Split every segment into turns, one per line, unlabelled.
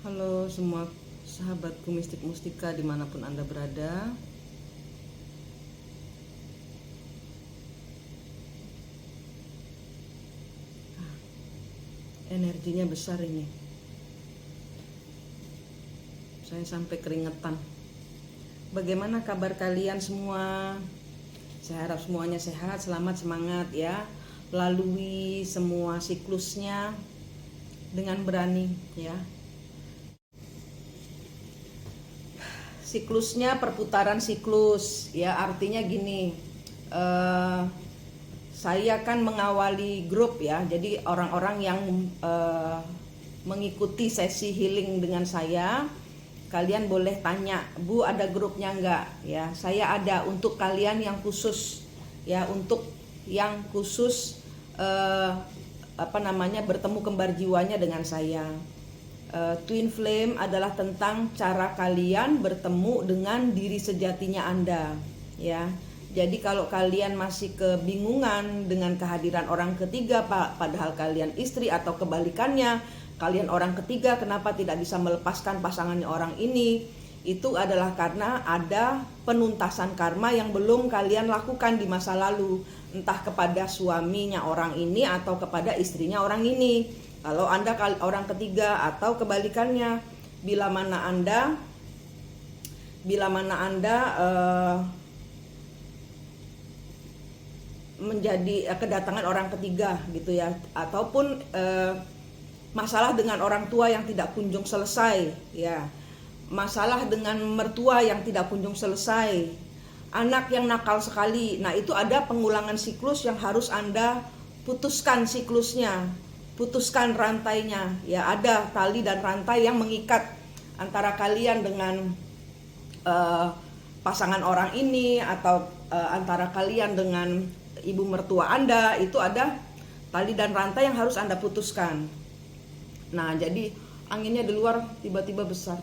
Halo semua sahabatku mistik mustika dimanapun Anda berada. Energinya besar ini. Saya sampai keringetan. Bagaimana kabar kalian semua? Saya harap semuanya sehat, selamat, semangat ya. Lalui semua siklusnya dengan berani ya. Siklusnya perputaran siklus ya, artinya gini, saya kan mengawali grup ya, jadi orang-orang yang mengikuti sesi healing dengan saya, kalian boleh tanya, Bu ada grupnya enggak ya, saya ada untuk kalian yang khusus ya, untuk yang khusus bertemu kembar jiwanya dengan saya. Twin Flame adalah tentang cara kalian bertemu dengan diri sejatinya Anda ya. Jadi kalau kalian masih kebingungan dengan kehadiran orang ketiga padahal kalian istri, atau kebalikannya kalian orang ketiga kenapa tidak bisa melepaskan pasangannya orang ini, itu adalah karena ada penuntasan karma yang belum kalian lakukan di masa lalu, entah kepada suaminya orang ini atau kepada istrinya orang ini. Kalau Anda orang ketiga, atau kebalikannya, bila mana Anda menjadi kedatangan orang ketiga gitu ya, ataupun masalah dengan orang tua yang tidak kunjung selesai ya, masalah dengan mertua yang tidak kunjung selesai, anak yang nakal sekali. Nah, itu ada pengulangan siklus yang harus Anda putuskan siklusnya, putuskan rantainya ya. Ada tali dan rantai yang mengikat antara kalian dengan pasangan orang ini, atau antara kalian dengan ibu mertua Anda. Itu ada tali dan rantai yang harus Anda putuskan. Nah, jadi anginnya di luar tiba-tiba besar.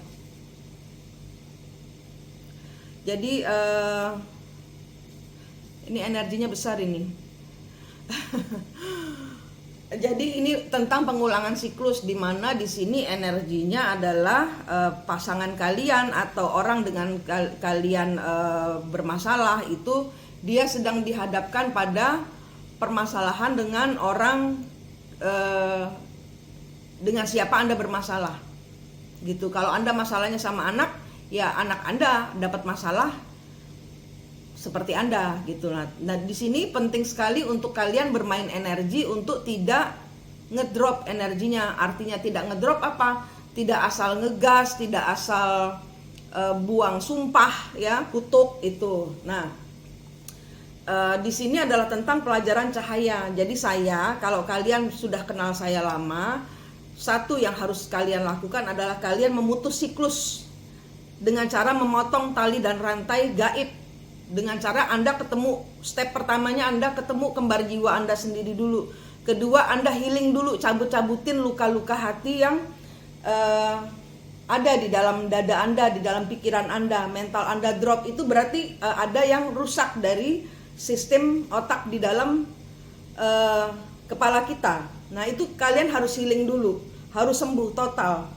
Jadi ini energinya besar ini. Jadi ini tentang pengulangan siklus, di mana di sini energinya adalah pasangan kalian atau orang dengan kalian bermasalah itu, dia sedang dihadapkan pada permasalahan dengan orang dengan siapa Anda bermasalah gitu. Kalau Anda masalahnya sama anak, ya anak Anda dapat masalah seperti Anda gitu. Nah, di sini penting sekali untuk kalian bermain energi untuk tidak ngedrop energinya. Artinya tidak ngedrop apa? Tidak asal ngegas, tidak asal buang sumpah ya, kutuk itu. Nah, di sini adalah tentang pelajaran cahaya. Jadi kalau kalian sudah kenal saya lama, satu yang harus kalian lakukan adalah kalian memutus siklus dengan cara memotong tali dan rantai gaib. Dengan cara Anda ketemu, step pertamanya Anda ketemu kembar jiwa Anda sendiri dulu. Kedua, Anda healing dulu, cabut-cabutin luka-luka hati yang ada di dalam dada Anda, di dalam pikiran Anda. Mental Anda drop, itu berarti ada yang rusak dari sistem otak di dalam kepala kita. Nah, itu kalian harus healing dulu, harus sembuh total.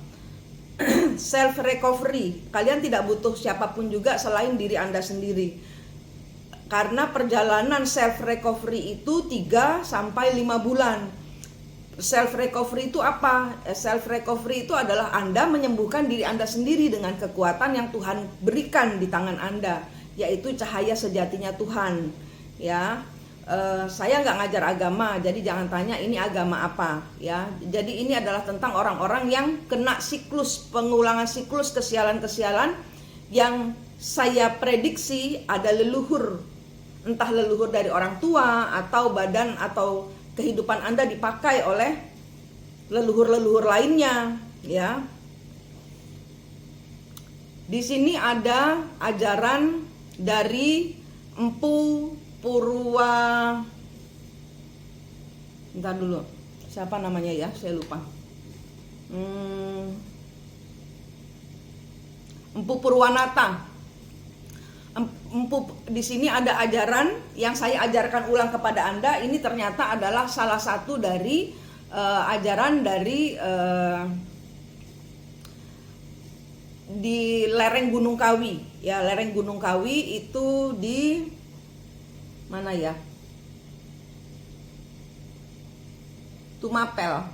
Self recovery, kalian tidak butuh siapapun juga selain diri Anda sendiri. Karena perjalanan self recovery itu 3 sampai 5 bulan. Self recovery itu apa? Self recovery itu adalah Anda menyembuhkan diri Anda sendiri dengan kekuatan yang Tuhan berikan di tangan Anda, yaitu cahaya sejatinya Tuhan. Ya, saya nggak ngajar agama, jadi jangan tanya ini agama apa ya. Jadi ini adalah tentang orang-orang yang kena siklus, pengulangan siklus kesialan-kesialan yang saya prediksi ada leluhur, entah leluhur dari orang tua atau badan atau kehidupan Anda dipakai oleh leluhur-leluhur lainnya ya. Di sini ada ajaran dari Empu Purwa, bentar dulu, siapa namanya ya, saya lupa. Empu Purwanata. Di sini ada ajaran yang saya ajarkan ulang kepada Anda. Ini ternyata adalah salah satu dari ajaran dari di lereng Gunung Kawi. Ya, lereng Gunung Kawi itu di mana ya? Tumapel.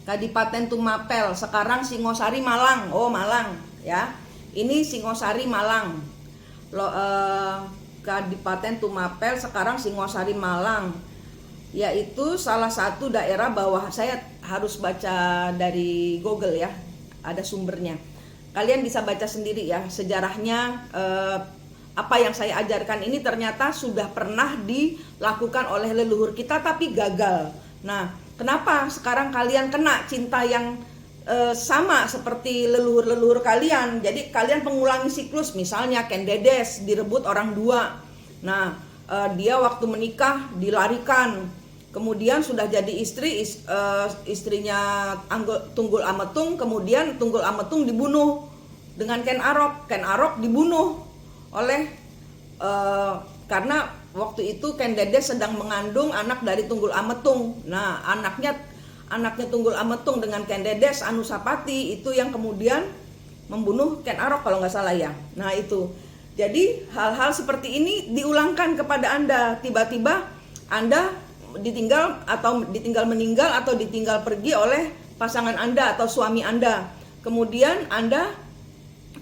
Kadipaten Tumapel, sekarang Singosari Malang. Oh, Malang ya. Ini Singosari Malang. Kadipaten Tumapel, sekarang Singosari Malang. Yaitu salah satu daerah bawah, saya harus baca dari Google ya. Ada sumbernya. Kalian bisa baca sendiri ya sejarahnya. Apa yang saya ajarkan ini ternyata sudah pernah dilakukan oleh leluhur kita tapi gagal. Nah, kenapa sekarang kalian kena cinta yang sama seperti leluhur-leluhur kalian? Jadi kalian pengulangi siklus. Misalnya Ken Dedes direbut orang dua. Nah, dia waktu menikah dilarikan. Kemudian sudah jadi istri, istrinya Tunggul Ametung. Kemudian Tunggul Ametung dibunuh dengan Ken Arok. Ken Arok dibunuh oleh karena waktu itu Ken Dedes sedang mengandung anak dari Tunggul Ametung. Nah, anaknya Tunggul Ametung dengan Ken Dedes, Anusapati, itu yang kemudian membunuh Ken Arok kalau nggak salah ya. Nah itu, jadi hal-hal seperti ini diulangkan kepada Anda. Tiba-tiba Anda ditinggal meninggal atau ditinggal pergi oleh pasangan Anda atau suami Anda. Kemudian Anda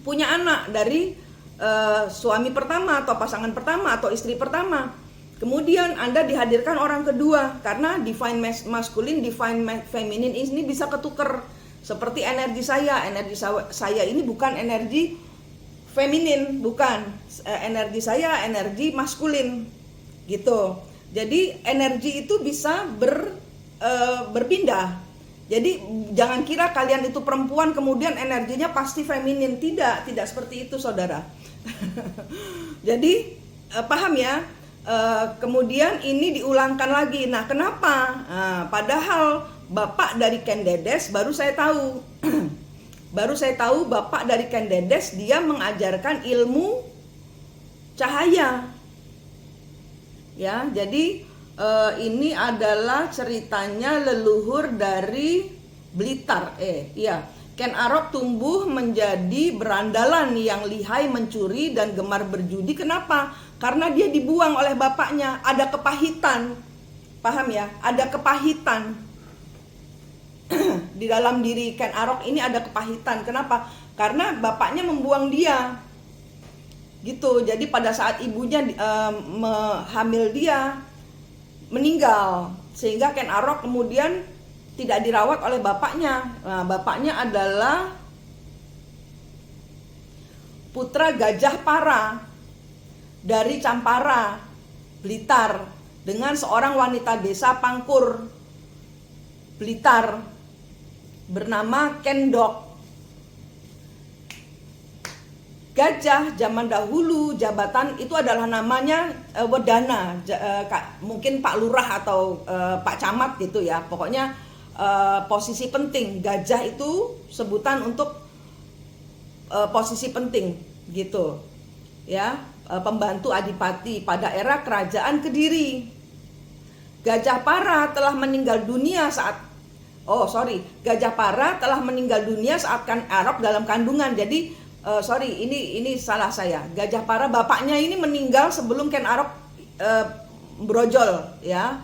punya anak dari suami pertama atau pasangan pertama atau istri pertama. Kemudian Anda dihadirkan orang kedua karena divine masculine, divine feminine ini bisa ketuker. Seperti energi saya ini bukan energi feminin, bukan. Energi saya energi maskulin gitu. Jadi energi itu bisa berpindah. Jadi jangan kira kalian itu perempuan kemudian energinya pasti feminin. Tidak seperti itu saudara. Jadi paham ya? Kemudian ini diulangkan lagi. Nah kenapa? Padahal bapak dari Ken Dedes baru saya tahu. Baru saya tahu bapak dari Ken Dedes dia mengajarkan ilmu cahaya. Ya, jadi ini adalah ceritanya leluhur dari Blitar. Ken Arok tumbuh menjadi berandalan yang lihai mencuri dan gemar berjudi. Kenapa? Karena dia dibuang oleh bapaknya. Ada kepahitan. Paham ya? Ada kepahitan. Di dalam diri Ken Arok ini ada kepahitan. Kenapa? Karena bapaknya membuang dia. Gitu. Jadi pada saat ibunya hamil dia meninggal, sehingga Ken Arok kemudian tidak dirawat oleh bapaknya. Nah, bapaknya adalah putra Gajah Para dari Campara, Blitar, dengan seorang wanita desa Pangkur, Blitar, bernama Kendok. Gajah zaman dahulu jabatan itu adalah namanya Wedana, mungkin Pak Lurah atau Pak Camat gitu ya. Pokoknya posisi penting. Gajah itu sebutan untuk posisi penting gitu. Ya, pembantu adipati pada era kerajaan Kediri. Gajah Para telah meninggal dunia saat Gajah Para telah meninggal dunia saat Ken Arok dalam kandungan. Jadi ini salah saya. Gajah Para bapaknya ini meninggal sebelum Ken Arok brojol ya.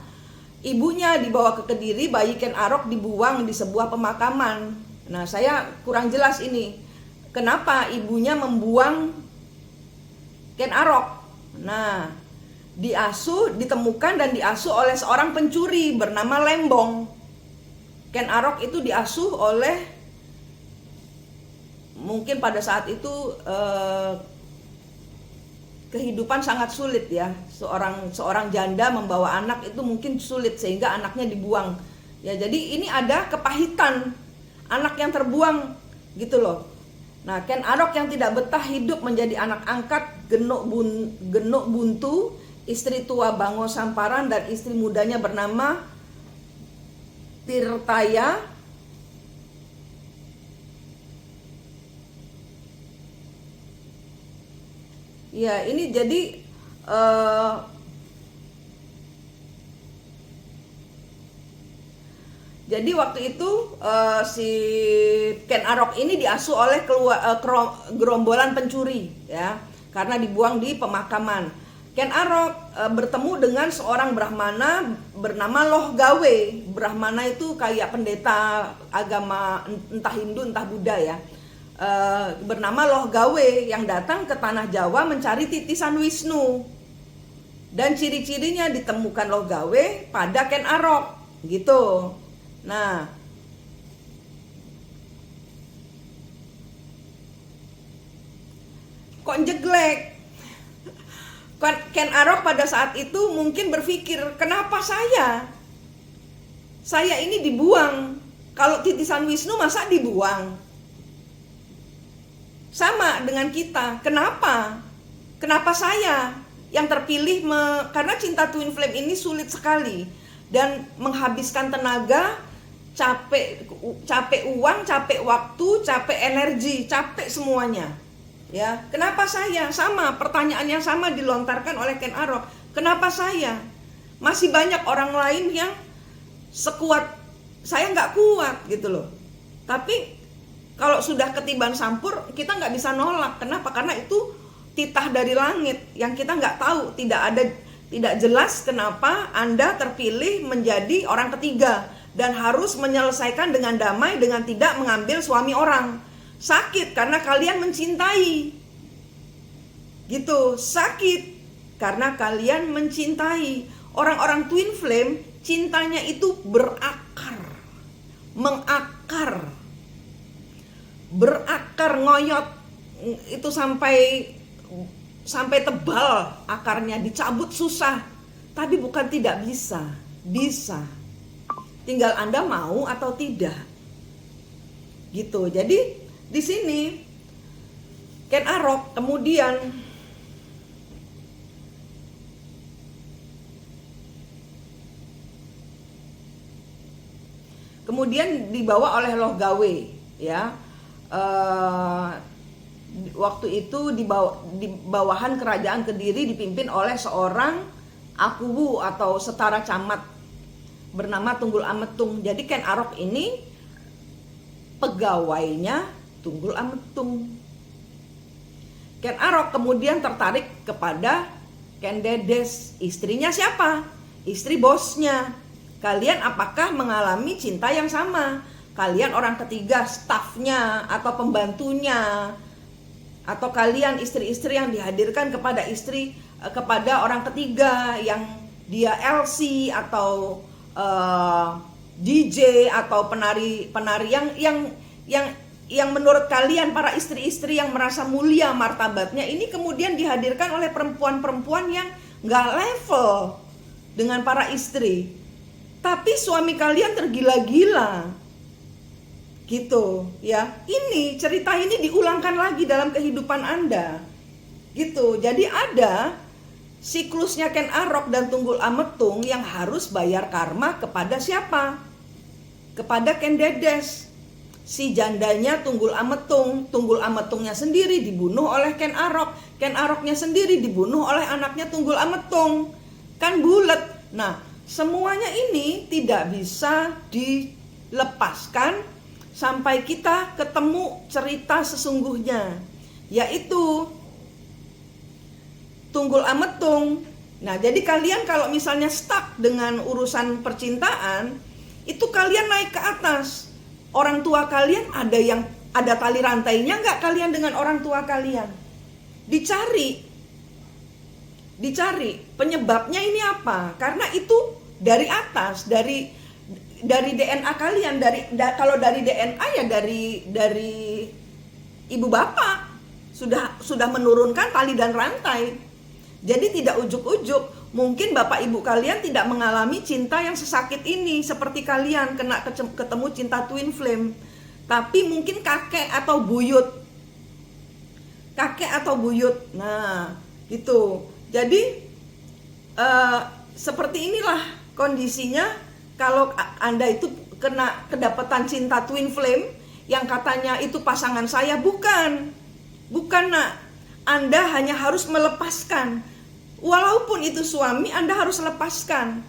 Ibunya dibawa ke Kediri, bayi Ken Arok dibuang di sebuah pemakaman. Nah, saya kurang jelas ini. Kenapa ibunya membuang Ken Arok? Nah, ditemukan dan diasuh oleh seorang pencuri bernama Lembong. Ken Arok itu diasuh oleh, mungkin pada saat itu kehidupan sangat sulit ya. Seorang janda membawa anak itu mungkin sulit sehingga anaknya dibuang. Ya, jadi ini ada kepahitan anak yang terbuang gitu loh. Nah, Ken Arok yang tidak betah hidup menjadi anak angkat Genuk Buntu, istri tua Bango Samparan dan istri mudanya bernama Tirtaya. Ya, ini jadi Jadi waktu itu si Ken Arok ini diasuh oleh gerombolan pencuri ya, karena dibuang di pemakaman. Ken Arok bertemu dengan seorang Brahmana bernama Loh Gawe. Brahmana itu kayak pendeta agama entah Hindu entah Buddha ya. Bernama Loh Gawe yang datang ke tanah Jawa mencari titisan Wisnu. Dan ciri-cirinya ditemukan Loh Gawe pada Ken Arok gitu. Nah, kok jeglek? Ken Arok pada saat itu mungkin berpikir, kenapa saya? Saya ini dibuang. Kalau titisan Wisnu masa dibuang? Sama dengan kita. Kenapa? Kenapa saya yang terpilih? Karena cinta twin flame ini sulit sekali dan menghabiskan tenaga, capek uang, capek waktu, capek energi, capek semuanya. Ya, kenapa saya? Sama, pertanyaan yang sama dilontarkan oleh Ken Arok. Kenapa saya? Masih banyak orang lain yang sekuat saya, nggak kuat gitu loh. Tapi kalau sudah ketiban sampur, kita nggak bisa nolak. Kenapa? Karena itu titah dari langit yang kita nggak tahu. Tidak jelas kenapa Anda terpilih menjadi orang ketiga dan harus menyelesaikan dengan damai dengan tidak mengambil suami orang. Sakit karena kalian mencintai. Gitu, sakit karena kalian mencintai. Orang-orang twin flame cintanya itu berakar, mengakar, berakar, ngoyot itu sampai tebal akarnya, dicabut susah. Tapi bukan tidak bisa, bisa. Tinggal Anda mau atau tidak. Gitu. Jadi di sini Ken Arok kemudian dibawa oleh Loh Gawe ya. Waktu itu di bawahan kerajaan Kediri dipimpin oleh seorang akuwu atau setara camat bernama Tunggul Ametung. Jadi Ken Arok ini pegawainya Tunggul Ametung. Ken Arok kemudian tertarik kepada Ken Dedes. Istrinya siapa? Istri bosnya. Kalian apakah mengalami cinta yang sama? Kalian orang ketiga, stafnya atau pembantunya, atau kalian istri-istri yang dihadirkan kepada orang ketiga yang dia LC atau DJ atau penari yang menurut kalian para istri-istri yang merasa mulia martabatnya ini kemudian dihadirkan oleh perempuan-perempuan yang nggak level dengan para istri, tapi suami kalian tergila-gila gitu ya. Ini cerita ini diulangkan lagi dalam kehidupan Anda gitu. Jadi ada siklusnya Ken Arok dan Tunggul Ametung yang harus bayar karma kepada siapa? Kepada Ken Dedes. Si jandanya Tunggul Ametungnya sendiri dibunuh oleh Ken Arok. Ken Aroknya sendiri dibunuh oleh anaknya Tunggul Ametung. Kan bulat. Nah, semuanya ini tidak bisa dilepaskan sampai kita ketemu cerita sesungguhnya, yaitu Tunggul Ametung. Nah, jadi kalian kalau misalnya stuck dengan urusan percintaan, itu kalian naik ke atas. Orang tua kalian ada tali rantainya nggak kalian dengan orang tua kalian? Dicari penyebabnya ini apa? Karena itu dari atas, dari DNA kalian, kalau dari DNA ya dari ibu bapak sudah menurunkan tali dan rantai. Jadi tidak ujuk-ujuk, mungkin bapak ibu kalian tidak mengalami cinta yang sesakit ini seperti kalian ketemu cinta twin flame, tapi mungkin kakek atau buyut. Nah, gitu. Jadi seperti inilah kondisinya kalau Anda itu kedapatan cinta twin flame yang katanya itu pasangan saya. Bukan nak. Anda hanya harus melepaskan. Walaupun itu suami, Anda harus lepaskan.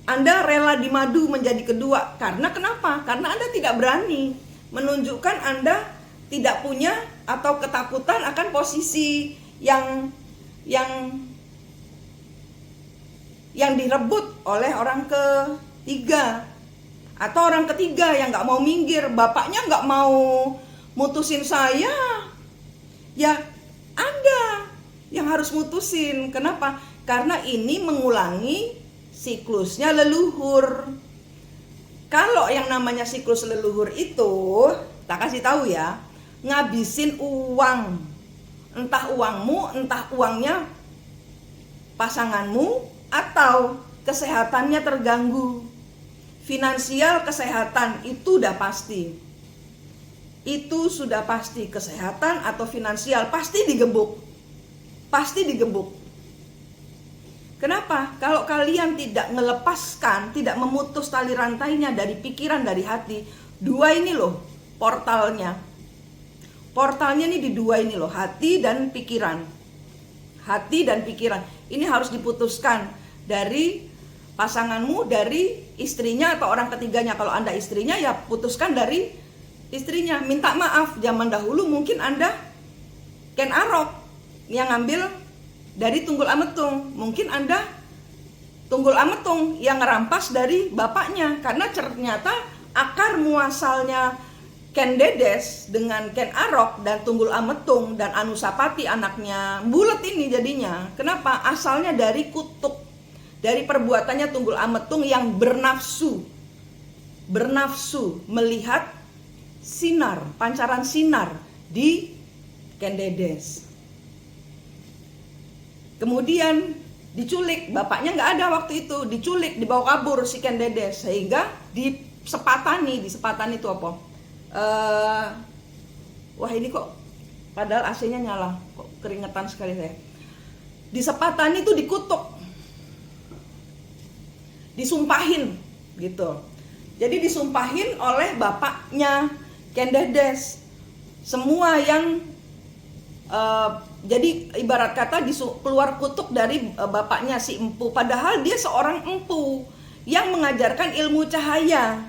Anda rela dimadu menjadi kedua. Karena kenapa? Karena Anda tidak berani menunjukkan Anda tidak punya atau ketakutan akan posisi yang direbut oleh orang ketiga. Atau orang ketiga yang gak mau minggir. Bapaknya gak mau mutusin saya, ya Anda yang harus mutusin. Kenapa? Karena ini mengulangi siklusnya leluhur. Kalau yang namanya siklus leluhur itu, tak kasih tahu ya, ngabisin uang. Entah uangmu, entah uangnya pasanganmu, atau kesehatannya terganggu. Finansial, kesehatan itu udah pasti. Itu sudah pasti, kesehatan atau finansial pasti digebuk. Pasti digebuk. Kenapa? Kalau kalian tidak melepaskan, tidak memutus tali rantainya dari pikiran, dari hati, dua ini loh portalnya. Portalnya ini di dua ini loh, hati dan pikiran. Hati dan pikiran. Ini harus diputuskan dari pasanganmu, dari istrinya atau orang ketiganya. Kalau Anda istrinya, ya putuskan dari istrinya. Minta maaf. Zaman dahulu mungkin Anda Ken Arok yang ngambil dari Tunggul Ametung. Mungkin Anda Tunggul Ametung yang ngerampas dari bapaknya. Karena ternyata akar muasalnya Ken Dedes dengan Ken Arok dan Tunggul Ametung dan Anusapati anaknya bulet ini jadinya. Kenapa? Asalnya dari kutuk, dari perbuatannya Tunggul Ametung yang bernafsu melihat sinar, pancaran sinar di Ken Dedes. Kemudian diculik, bapaknya nggak ada waktu itu, diculik, dibawa kabur si Ken Dedes, sehingga disepatani itu apa? Wah ini kok padahal AC-nya nyala, kok keringetan sekali saya. Disepatani itu dikutuk, disumpahin gitu. Jadi disumpahin oleh bapaknya Ken Dedes. Semua yang jadi ibarat kata keluar kutuk dari bapaknya si empu. Padahal dia seorang empu yang mengajarkan ilmu cahaya.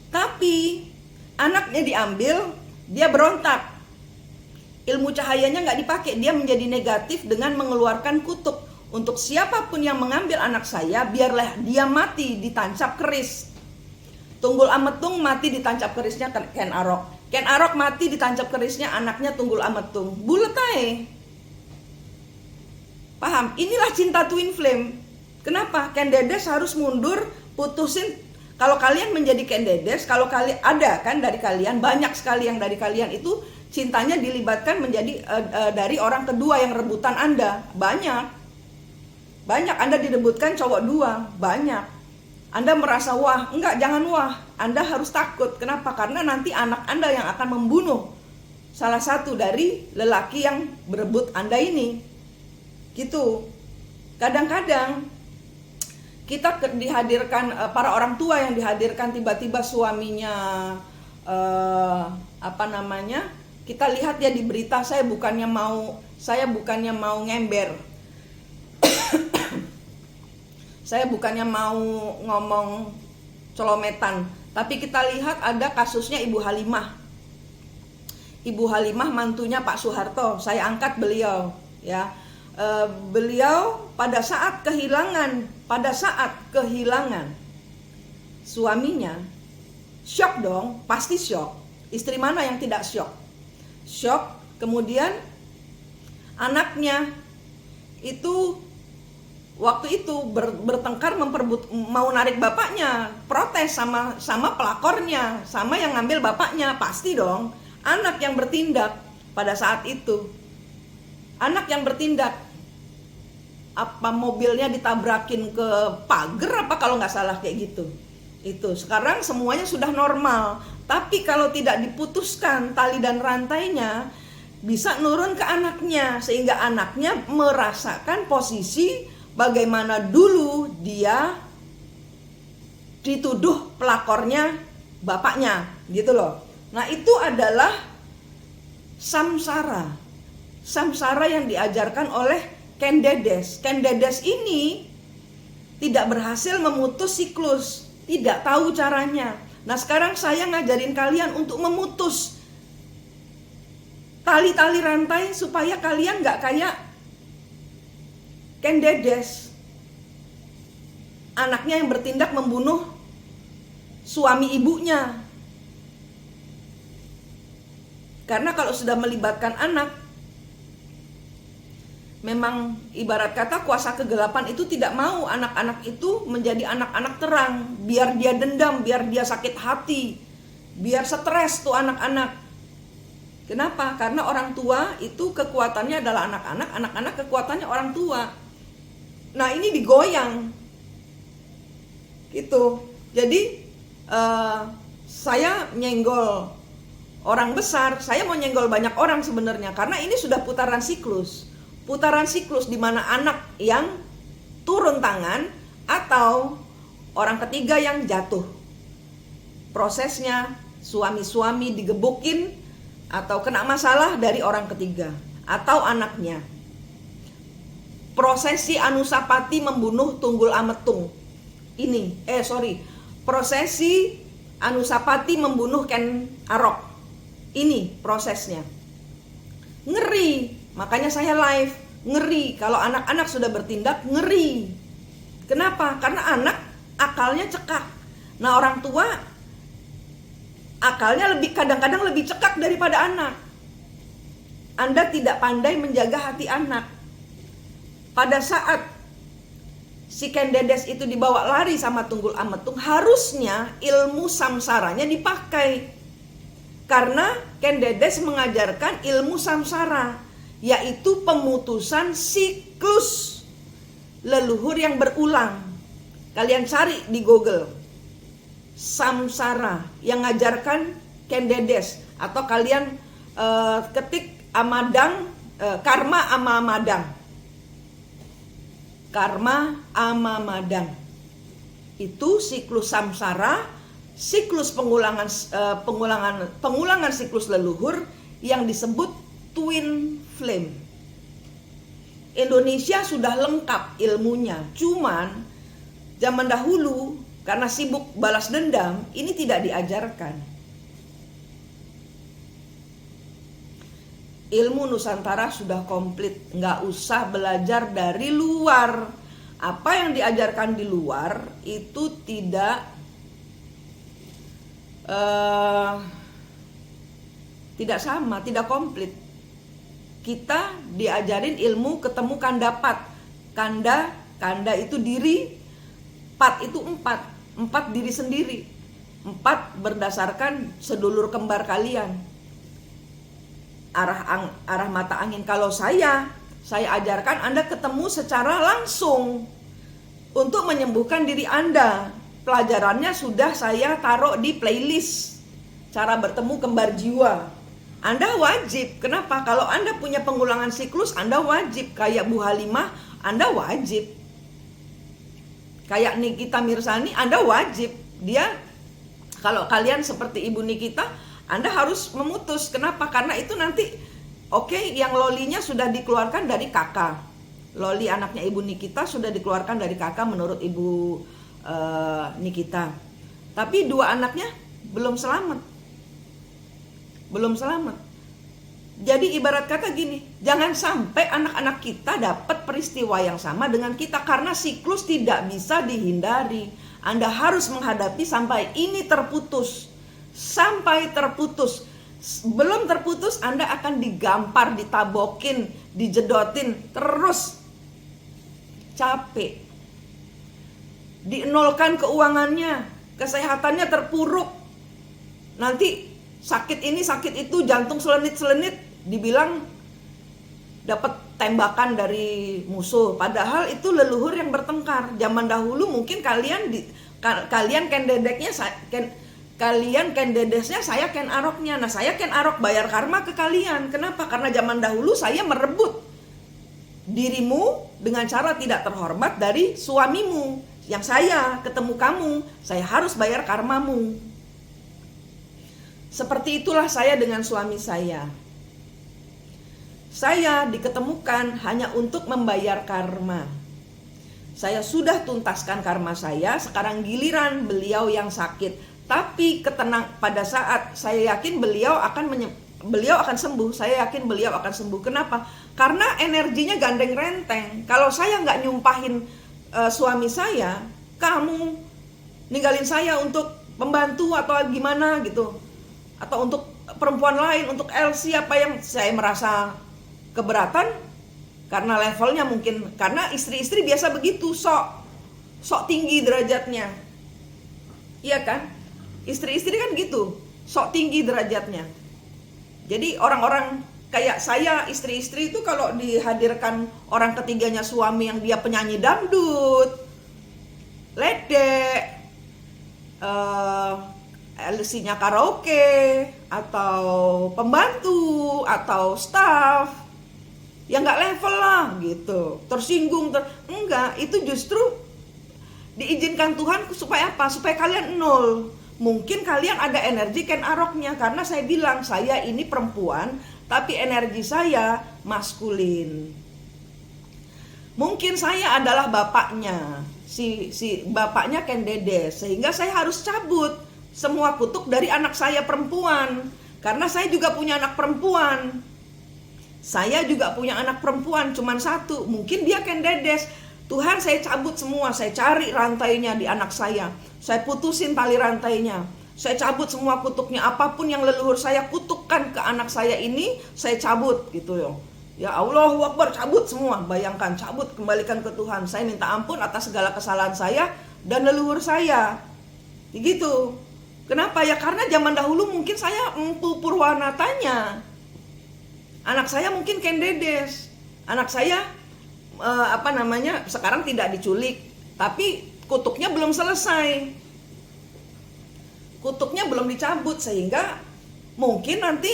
Tapi anaknya diambil, dia berontak. Ilmu cahayanya nggak dipakai, dia menjadi negatif dengan mengeluarkan kutuk. Untuk siapapun yang mengambil anak saya, biarlah dia mati ditancap keris. Tunggul Ametung mati ditancap kerisnya Ken Arok. Ken Arok mati ditancap kerisnya anaknya Tunggul Ametung. Bulet aja. Paham? Inilah cinta twin flame. Kenapa? Ken Dedes harus mundur, putusin. Kalau kalian menjadi Ken Dedes, kalau kalian ada kan dari kalian, banyak sekali yang dari kalian itu cintanya dilibatkan menjadi dari orang kedua yang rebutan Anda. Banyak Anda direbutkan cowok dua, banyak. Anda merasa wah, enggak, jangan wah. Anda harus takut. Kenapa? Karena nanti anak Anda yang akan membunuh salah satu dari lelaki yang berebut Anda ini. Gitu. Kadang-kadang kita dihadirkan, para orang tua yang dihadirkan tiba-tiba suaminya kita lihat ya di berita, saya bukannya mau ngember. Saya bukannya mau ngomong colometan, tapi kita lihat ada kasusnya Ibu Halimah. Ibu Halimah mantunya Pak Soeharto, saya angkat beliau ya. Beliau pada saat kehilangan suaminya, syok dong, pasti syok. Istri mana yang tidak syok? Syok. Kemudian anaknya itu waktu itu bertengkar, mau narik bapaknya, protes sama pelakornya, sama yang ngambil bapaknya. Pasti dong anak yang bertindak pada saat itu. Anak yang bertindak, apa mobilnya ditabrakin ke pagar apa kalau nggak salah kayak gitu. Itu sekarang semuanya sudah normal. Tapi kalau tidak diputuskan tali dan rantainya, bisa nurun ke anaknya, sehingga anaknya merasakan posisi bagaimana dulu dia dituduh pelakornya bapaknya, gitu loh. Nah itu adalah samsara yang diajarkan oleh Ken Dedes. Ken Dedes ini tidak berhasil memutus siklus, tidak tahu caranya. Nah sekarang saya ngajarin kalian untuk memutus tali-tali rantai supaya kalian gak kayak Ken Dedes, anaknya yang bertindak membunuh suami ibunya. Karena kalau sudah melibatkan anak, memang ibarat kata kuasa kegelapan itu tidak mau anak-anak itu menjadi anak-anak terang. Biar dia dendam, biar dia sakit hati, biar stres tuh anak-anak. Kenapa? Karena orang tua itu kekuatannya adalah anak-anak, anak-anak kekuatannya orang tua. Nah ini digoyang gitu. Jadi saya nyenggol orang besar, saya mau nyenggol banyak orang sebenarnya, karena ini sudah putaran siklus. Putaran siklus di mana anak yang turun tangan atau orang ketiga yang jatuh. Prosesnya suami-suami digebukin atau kena masalah dari orang ketiga atau anaknya. Prosesi Anusapati membunuh Tunggul Ametung. Prosesi Anusapati membunuh Ken Arok. Ini prosesnya. Ngeri. Makanya saya live, ngeri kalau anak-anak sudah bertindak, ngeri. Kenapa? Karena anak akalnya cekak. Nah orang tua akalnya kadang-kadang lebih cekak daripada anak. Anda tidak pandai menjaga hati anak. Pada saat si Ken Dedes itu dibawa lari sama Tunggul Ametung, harusnya ilmu samsaranya dipakai. Karena Ken Dedes mengajarkan ilmu samsara, yaitu pemutusan siklus leluhur yang berulang. Kalian cari di Google samsara yang ngajarkan Ken Dedes, atau kalian ketik Amadang, Karma Amamadang. Karma Amamadang itu siklus samsara, siklus pengulangan siklus leluhur yang disebut twin flame. Indonesia sudah lengkap ilmunya, cuman zaman dahulu karena sibuk balas dendam, ini tidak diajarkan. Ilmu Nusantara sudah komplit, nggak usah belajar dari luar. Apa yang diajarkan di luar itu tidak sama, tidak komplit. Kita diajarin ilmu ketemu kanda pat. Kanda itu diri, pat itu empat diri sendiri. 4 berdasarkan sedulur kembar kalian. Arah mata angin. Kalau saya ajarkan Anda ketemu secara langsung untuk menyembuhkan diri Anda. Pelajarannya sudah saya taruh di playlist cara bertemu kembar jiwa. Anda wajib. Kenapa? Kalau Anda punya pengulangan siklus, Anda wajib. Kayak Bu Halimah, Anda wajib. Kayak Nikita Mirzani, Anda wajib. Dia, kalau kalian seperti Ibu Nikita, Anda harus memutus. Kenapa? Karena itu nanti yang lolinya sudah dikeluarkan dari kakak. Loli anaknya Ibu Nikita sudah dikeluarkan dari kakak menurut Ibu Nikita. Tapi 2 anaknya belum selamat. Jadi ibarat kata gini, jangan sampai anak-anak kita dapat peristiwa yang sama dengan kita, karena siklus tidak bisa dihindari. Anda harus menghadapi sampai ini terputus. Sampai terputus. Belum terputus, Anda akan digampar, ditabokin, dijedotin terus. Capek. Dinolkan keuangannya, kesehatannya terpuruk. Nanti sakit ini, sakit itu, jantung selenit-selenit, dibilang dapat tembakan dari musuh. Padahal itu leluhur yang bertengkar. Zaman dahulu mungkin kalian Ken Dedesnya, saya Ken Aroknya. Nah saya Ken Arok bayar karma ke kalian. Kenapa? Karena zaman dahulu saya merebut dirimu dengan cara tidak terhormat dari suamimu. Yang saya ketemu kamu, saya harus bayar karmamu. Seperti itulah saya dengan suami saya. Saya diketemukan hanya untuk membayar karma. saya sudah tuntaskan karma saya, sekarang giliran beliau yang sakit. Tapi pada saat saya yakin beliau akan sembuh, saya yakin beliau akan sembuh. Kenapa? Karena energinya gandeng renteng. Kalau saya nggak nyumpahin suami saya, kamu ninggalin saya untuk pembantu atau gimana gitu, atau untuk perempuan lain, untuk LC apa yang saya merasa keberatan, karena levelnya mungkin, karena istri-istri biasa begitu, sok tinggi derajatnya, iya kan? Istri-istri kan gitu, sok tinggi derajatnya. Jadi orang-orang kayak saya, istri-istri itu kalau dihadirkan orang ketiganya suami yang dia penyanyi dangdut, ledek, LC-nya karaoke, atau pembantu, atau staff, ya nggak level lah gitu, tersinggung, enggak, itu justru diizinkan Tuhan supaya apa? Supaya kalian nol. Mungkin kalian ada energi Ken Aroknya, karena saya bilang saya ini perempuan, tapi energi saya maskulin. Mungkin saya adalah bapaknya, si bapaknya Ken Dedes, sehingga saya harus cabut semua kutuk dari anak saya perempuan, karena saya juga punya anak perempuan. Saya juga punya anak perempuan, cuman satu. Mungkin dia Ken Dedes. Tuhan, saya cabut semua, saya cari rantainya di anak saya putusin tali rantainya, saya cabut semua kutuknya, apapun yang leluhur saya kutukkan ke anak saya ini, saya cabut gitu ya Allahu Akbar, cabut semua. Bayangkan, cabut, kembalikan ke Tuhan. Saya minta ampun atas segala kesalahan saya dan leluhur saya gitu. Kenapa? Ya karena zaman dahulu mungkin saya Empu Purwanatanya, anak saya mungkin Ken Dedes, anak saya sekarang tidak diculik, tapi kutuknya belum selesai, kutuknya belum dicabut, sehingga mungkin nanti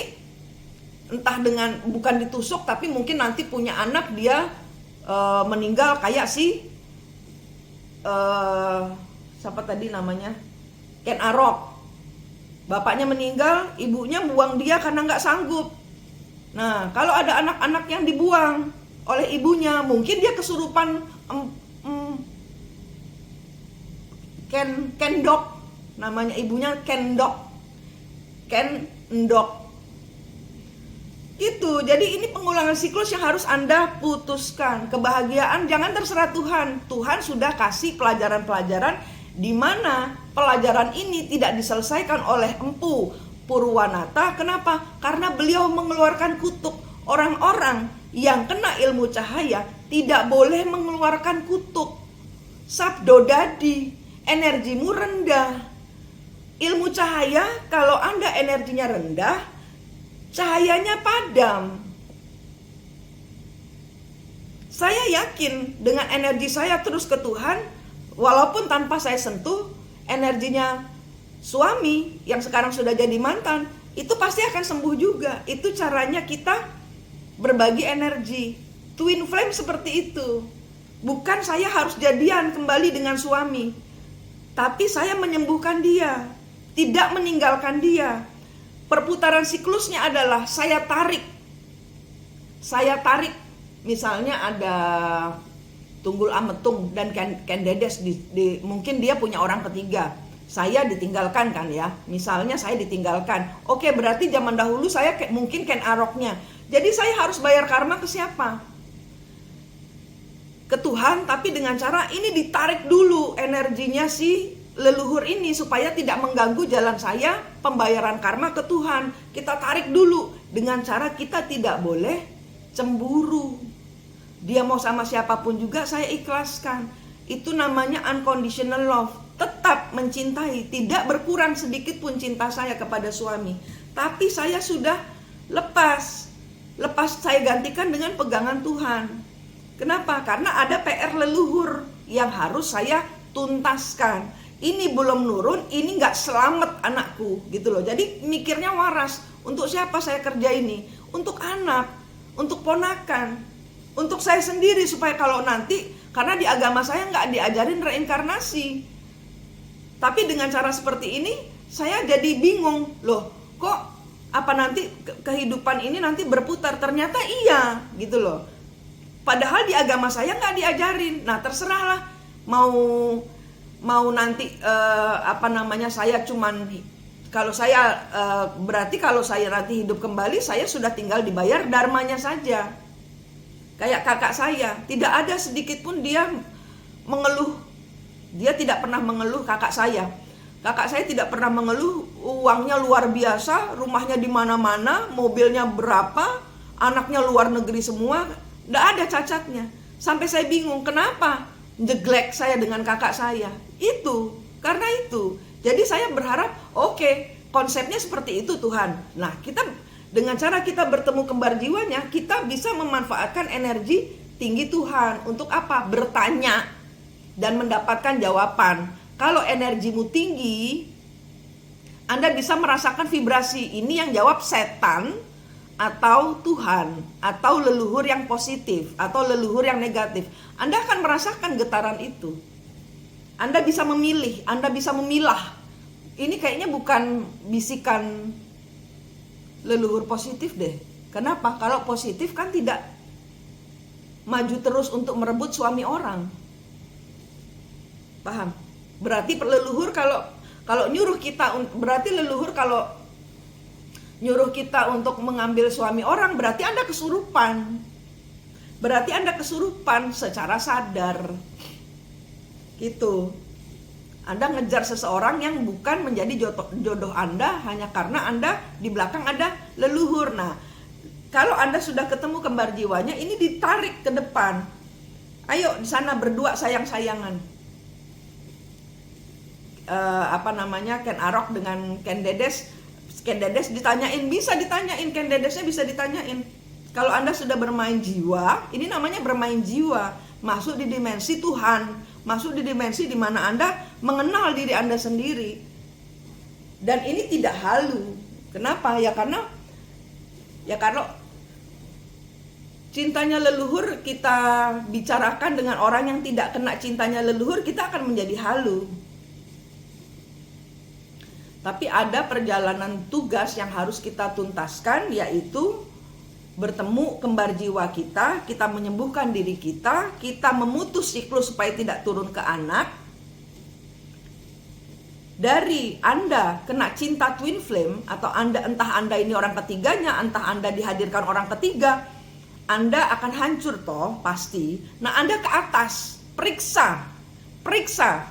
entah dengan bukan ditusuk, tapi mungkin nanti punya anak dia meninggal kayak siapa tadi namanya, Ken Arok. Bapaknya meninggal, ibunya buang dia karena nggak sanggup. Nah, kalau ada anak-anak yang dibuang oleh ibunya, mungkin dia kesurupan Kendok, namanya ibunya Kendok, gitu. Jadi ini pengulangan siklus yang harus Anda putuskan. Kebahagiaan jangan terserah Tuhan. Tuhan sudah kasih pelajaran-pelajaran di mana pelajaran ini tidak diselesaikan oleh Empu Purwanata. Kenapa? Karena beliau mengeluarkan kutuk. Orang-orang yang kena ilmu cahaya tidak boleh mengeluarkan kutuk. Sabdo dadi, energimu rendah. Ilmu cahaya, kalau Anda energinya rendah, cahayanya padam. Saya yakin dengan energi saya terus ke Tuhan, walaupun tanpa saya sentuh, energinya suami yang sekarang sudah jadi mantan, itu pasti akan sembuh juga. Itu caranya kita berbagi energi. Twin flame seperti itu. Bukan saya harus jadian kembali dengan suami, tapi saya menyembuhkan dia, tidak meninggalkan dia. Perputaran siklusnya adalah saya tarik. Misalnya ada Tunggul Ametung dan Ken Dedes, mungkin dia punya orang ketiga. Saya ditinggalkan kan ya. Misalnya saya ditinggalkan. Oke, berarti zaman dahulu saya mungkin Ken Aroknya. Jadi saya harus bayar karma ke siapa? Ke Tuhan, tapi dengan cara ini ditarik dulu energinya si leluhur ini supaya tidak mengganggu jalan saya pembayaran karma ke Tuhan. Kita tarik dulu dengan cara kita tidak boleh cemburu. Dia mau sama siapapun juga saya ikhlaskan. Itu namanya unconditional love. Tetap mencintai, tidak berkurang sedikit pun cinta saya kepada suami. Tapi saya sudah lepas saya gantikan dengan pegangan Tuhan. Kenapa? Karena ada PR leluhur yang harus saya tuntaskan. Ini belum nurun, ini gak selamat anakku gitu loh. Jadi mikirnya waras. Untuk siapa saya kerja ini? Untuk anak, untuk ponakan, untuk saya sendiri, supaya kalau nanti, karena di agama saya gak diajarin reinkarnasi. Tapi dengan cara seperti ini saya jadi bingung. Loh, kok apa nanti kehidupan ini nanti berputar? Ternyata iya gitu loh. Padahal di agama saya gak diajarin. Nah terserahlah, mau nanti saya cuman kalau saya berarti kalau saya nanti hidup kembali, saya sudah tinggal dibayar dharmanya saja. Kayak kakak saya, tidak ada sedikit pun dia mengeluh. Dia tidak pernah mengeluh, kakak saya. Kakak saya tidak pernah mengeluh, uangnya luar biasa, rumahnya di mana-mana, mobilnya berapa, anaknya luar negeri semua, tidak ada cacatnya. Sampai saya bingung, kenapa neglect saya dengan kakak saya? Itu, karena itu. Jadi saya berharap, oke, konsepnya seperti itu Tuhan. Nah, kita dengan cara kita bertemu kembar jiwanya, kita bisa memanfaatkan energi tinggi Tuhan. Untuk apa? Bertanya dan mendapatkan jawaban. Kalau energimu tinggi, Anda bisa merasakan vibrasi. Ini yang jawab setan atau Tuhan, atau leluhur yang positif, atau leluhur yang negatif. Anda akan merasakan getaran itu. Anda bisa memilih, Anda bisa memilah. Ini kayaknya bukan bisikan leluhur positif deh. Kenapa? Kalau positif kan tidak maju terus untuk merebut suami orang. Paham? Berarti leluhur kalau nyuruh kita, berarti leluhur kalau nyuruh kita untuk mengambil suami orang, berarti Anda kesurupan. Berarti Anda kesurupan secara sadar. Gitu. Anda ngejar seseorang yang bukan menjadi jodoh Anda hanya karena Anda di belakang ada leluhur. Nah, kalau Anda sudah ketemu kembar jiwanya, ini ditarik ke depan. Ayo di sana berdua sayang-sayangan. Ken Arok dengan Ken Dedes. Ken Dedes ditanyain, bisa ditanyain. Ken Dedesnya bisa ditanyain. Kalau Anda sudah bermain jiwa, ini namanya bermain jiwa. Masuk di dimensi Tuhan. Masuk di dimensi di mana Anda mengenal diri Anda sendiri. Dan ini tidak halu. Kenapa? Ya karena cintanya leluhur kita bicarakan dengan orang yang tidak kena cintanya leluhur, kita akan menjadi halu. Tapi ada perjalanan tugas yang harus kita tuntaskan, yaitu bertemu kembar jiwa kita menyembuhkan diri kita memutus siklus supaya tidak turun ke anak. Dari Anda kena cinta twin flame, atau entah Anda ini orang ketiganya, entah Anda dihadirkan orang ketiga, Anda akan hancur toh, pasti. Nah, Anda ke atas, periksa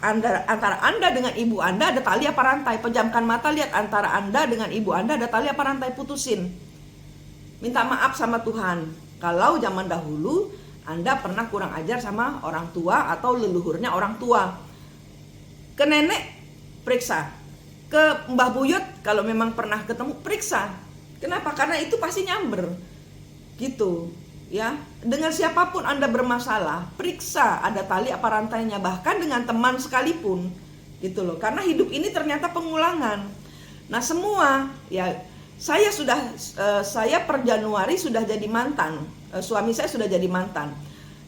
antara Anda dengan ibu Anda ada tali apa rantai. Pejamkan mata, lihat antara Anda dengan ibu Anda ada tali apa rantai, putusin. Minta maaf sama Tuhan. Kalau zaman dahulu Anda pernah kurang ajar sama orang tua atau leluhurnya orang tua. Ke nenek, periksa. Ke Mbah Buyut, kalau memang pernah ketemu, periksa. Kenapa? Karena itu pasti nyamber. Gitu, ya. Dengan siapapun Anda bermasalah, periksa ada tali apa rantainya, bahkan dengan teman sekalipun. Gitu loh. Karena hidup ini ternyata pengulangan. Nah, semua ya, saya per Januari sudah jadi mantan. Suami saya sudah jadi mantan.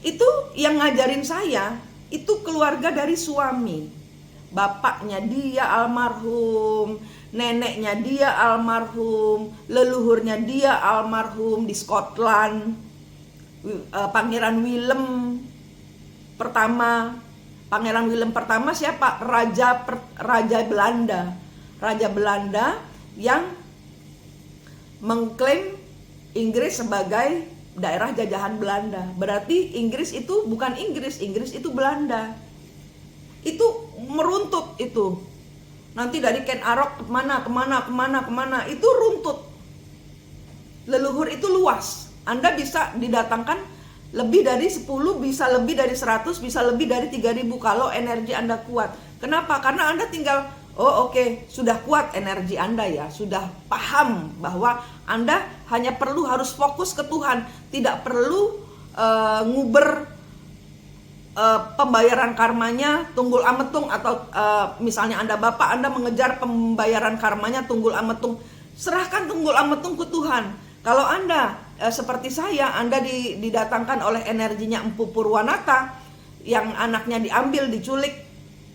Itu yang ngajarin saya, itu keluarga dari suami. Bapaknya dia almarhum, neneknya dia almarhum, leluhurnya dia almarhum di Scotland. Pangeran Willem pertama. Pangeran Willem pertama siapa? Raja Belanda. Raja Belanda yang mengklaim Inggris sebagai daerah jajahan Belanda. Berarti Inggris itu bukan Inggris itu Belanda. Itu meruntut itu. Nanti dari Ken Arok kemana, itu runtut. Leluhur itu luas. Anda bisa didatangkan lebih dari 10, bisa lebih dari 100, bisa lebih dari 3000 kalau energi Anda kuat. Kenapa? Karena Anda tinggal sudah kuat energi Anda ya, sudah paham bahwa Anda hanya harus fokus ke Tuhan, tidak perlu nguber pembayaran karmanya tunggul ametung, atau misalnya Anda bapak, Anda mengejar pembayaran karmanya tunggul ametung. Serahkan tunggul ametung ke Tuhan. Kalau Anda seperti saya, Anda didatangkan oleh energinya Empu Purwanata, yang anaknya diambil, diculik,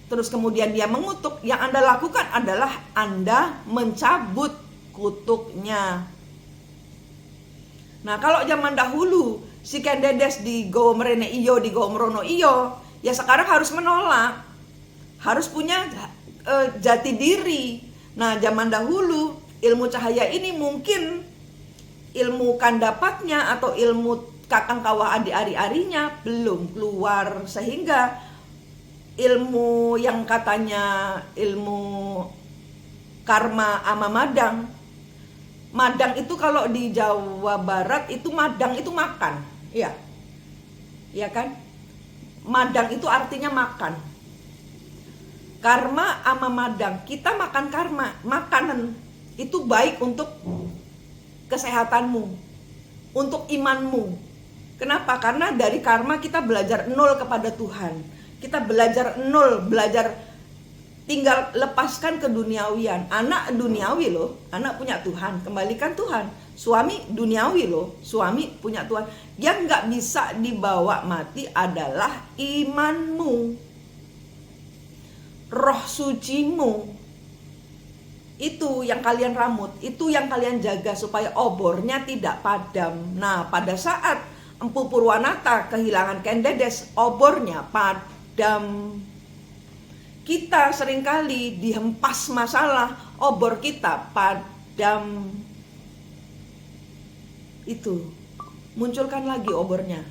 terus kemudian dia mengutuk, yang Anda lakukan adalah Anda mencabut kutuknya. Nah, kalau zaman dahulu si Ken Dedes di Go Merene Iyo, di Go Merono Iyo, ya sekarang harus menolak, harus punya jati diri. Nah, zaman dahulu ilmu cahaya ini mungkin ilmu kandapatnya atau ilmu kakang kawah adi ari-arinya belum keluar, sehingga ilmu yang katanya ilmu karma ama madang. Madang itu kalau di Jawa Barat itu madang itu makan. Iya. Iya kan? Madang itu artinya makan. Karma ama madang. Kita makan karma, makanan itu baik untuk kesehatanmu, untuk imanmu. Kenapa? Karena dari karma kita belajar nol kepada Tuhan. Kita belajar nol, belajar tinggal lepaskan keduniawian. Anak duniawi loh, anak punya Tuhan, kembalikan Tuhan. Suami duniawi loh, suami punya Tuhan. Yang gak bisa dibawa mati adalah imanmu, roh sucimu. Itu yang kalian ramut, itu yang kalian jaga supaya obornya tidak padam. Nah, pada saat Empu Purwanata kehilangan Kendedes, obornya padam. Kita seringkali dihempas masalah, obor kita padam. Itu, munculkan lagi obornya.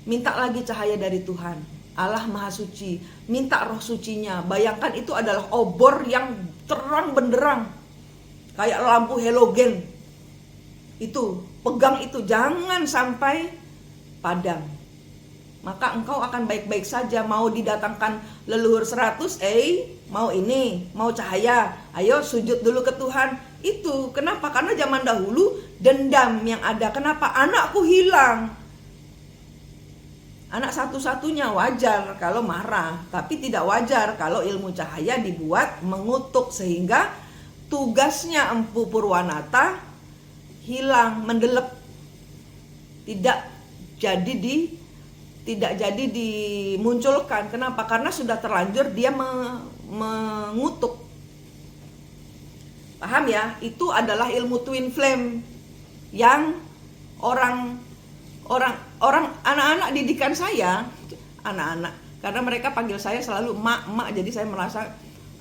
Minta lagi cahaya dari Tuhan, Allah Maha Suci. Minta roh sucinya. Bayangkan itu adalah obor yang terang benderang, kayak lampu halogen. Itu, pegang itu, jangan sampai padam. Maka engkau akan baik-baik saja. Mau didatangkan leluhur 100, mau ini, mau cahaya, ayo sujud dulu ke Tuhan. Itu, kenapa? Karena zaman dahulu dendam yang ada. Kenapa? Anakku hilang. Anak satu-satunya wajar kalau marah, tapi tidak wajar kalau ilmu cahaya dibuat mengutuk, sehingga tugasnya Empu Purwanata hilang, mendelep, tidak jadi dimunculkan. Kenapa? Karena sudah terlanjur dia mengutuk. Paham ya? Itu adalah ilmu twin flame yang anak-anak didikan saya, karena mereka panggil saya selalu mak, jadi saya merasa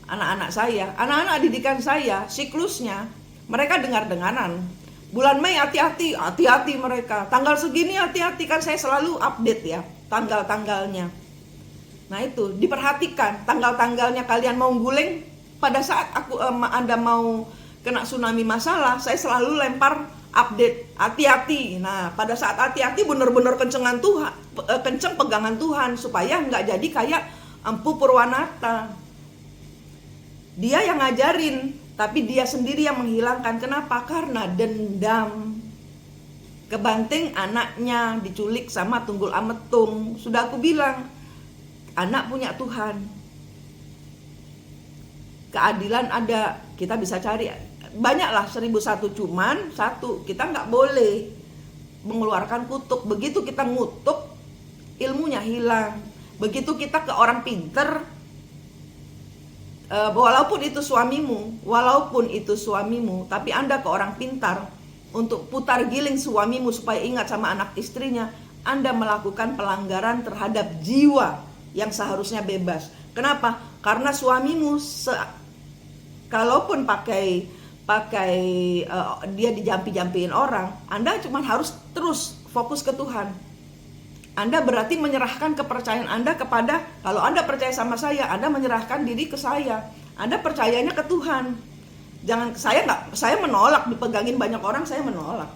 anak-anak saya. Anak-anak didikan saya, siklusnya mereka dengar-dengaran. Bulan Mei hati-hati mereka. Tanggal segini hati-hati, kan saya selalu update ya tanggal-tanggalnya. Nah itu diperhatikan tanggal-tanggalnya. Kalian mau guling pada saat Anda mau kena tsunami masalah, saya selalu lempar update hati-hati. Nah pada saat hati-hati benar-benar kencengan Tuhan, kenceng pegangan Tuhan, supaya nggak jadi kayak Empu Purwanata. Dia yang ngajarin, tapi dia sendiri yang menghilangkan. Kenapa? Karena dendam. Kebanting anaknya diculik sama Tunggul Ametung. Sudah aku bilang, anak punya Tuhan. Keadilan ada, kita bisa cari. Banyaklah 1001, cuman satu, kita nggak boleh mengeluarkan kutuk. Begitu kita ngutuk, ilmunya hilang. Begitu kita ke orang pinter, walaupun itu suamimu, tapi Anda ke orang pintar untuk putar giling suamimu supaya ingat sama anak istrinya, Anda melakukan pelanggaran terhadap jiwa yang seharusnya bebas. Kenapa? Karena suamimu kalaupun pakai dia dijampi-jampiin orang, Anda cuma harus terus fokus ke Tuhan. Anda berarti menyerahkan kepercayaan Anda kepada, kalau Anda percaya sama saya, Anda menyerahkan diri ke saya. Anda percayanya ke Tuhan. Jangan, saya menolak dipegangin banyak orang, saya menolak.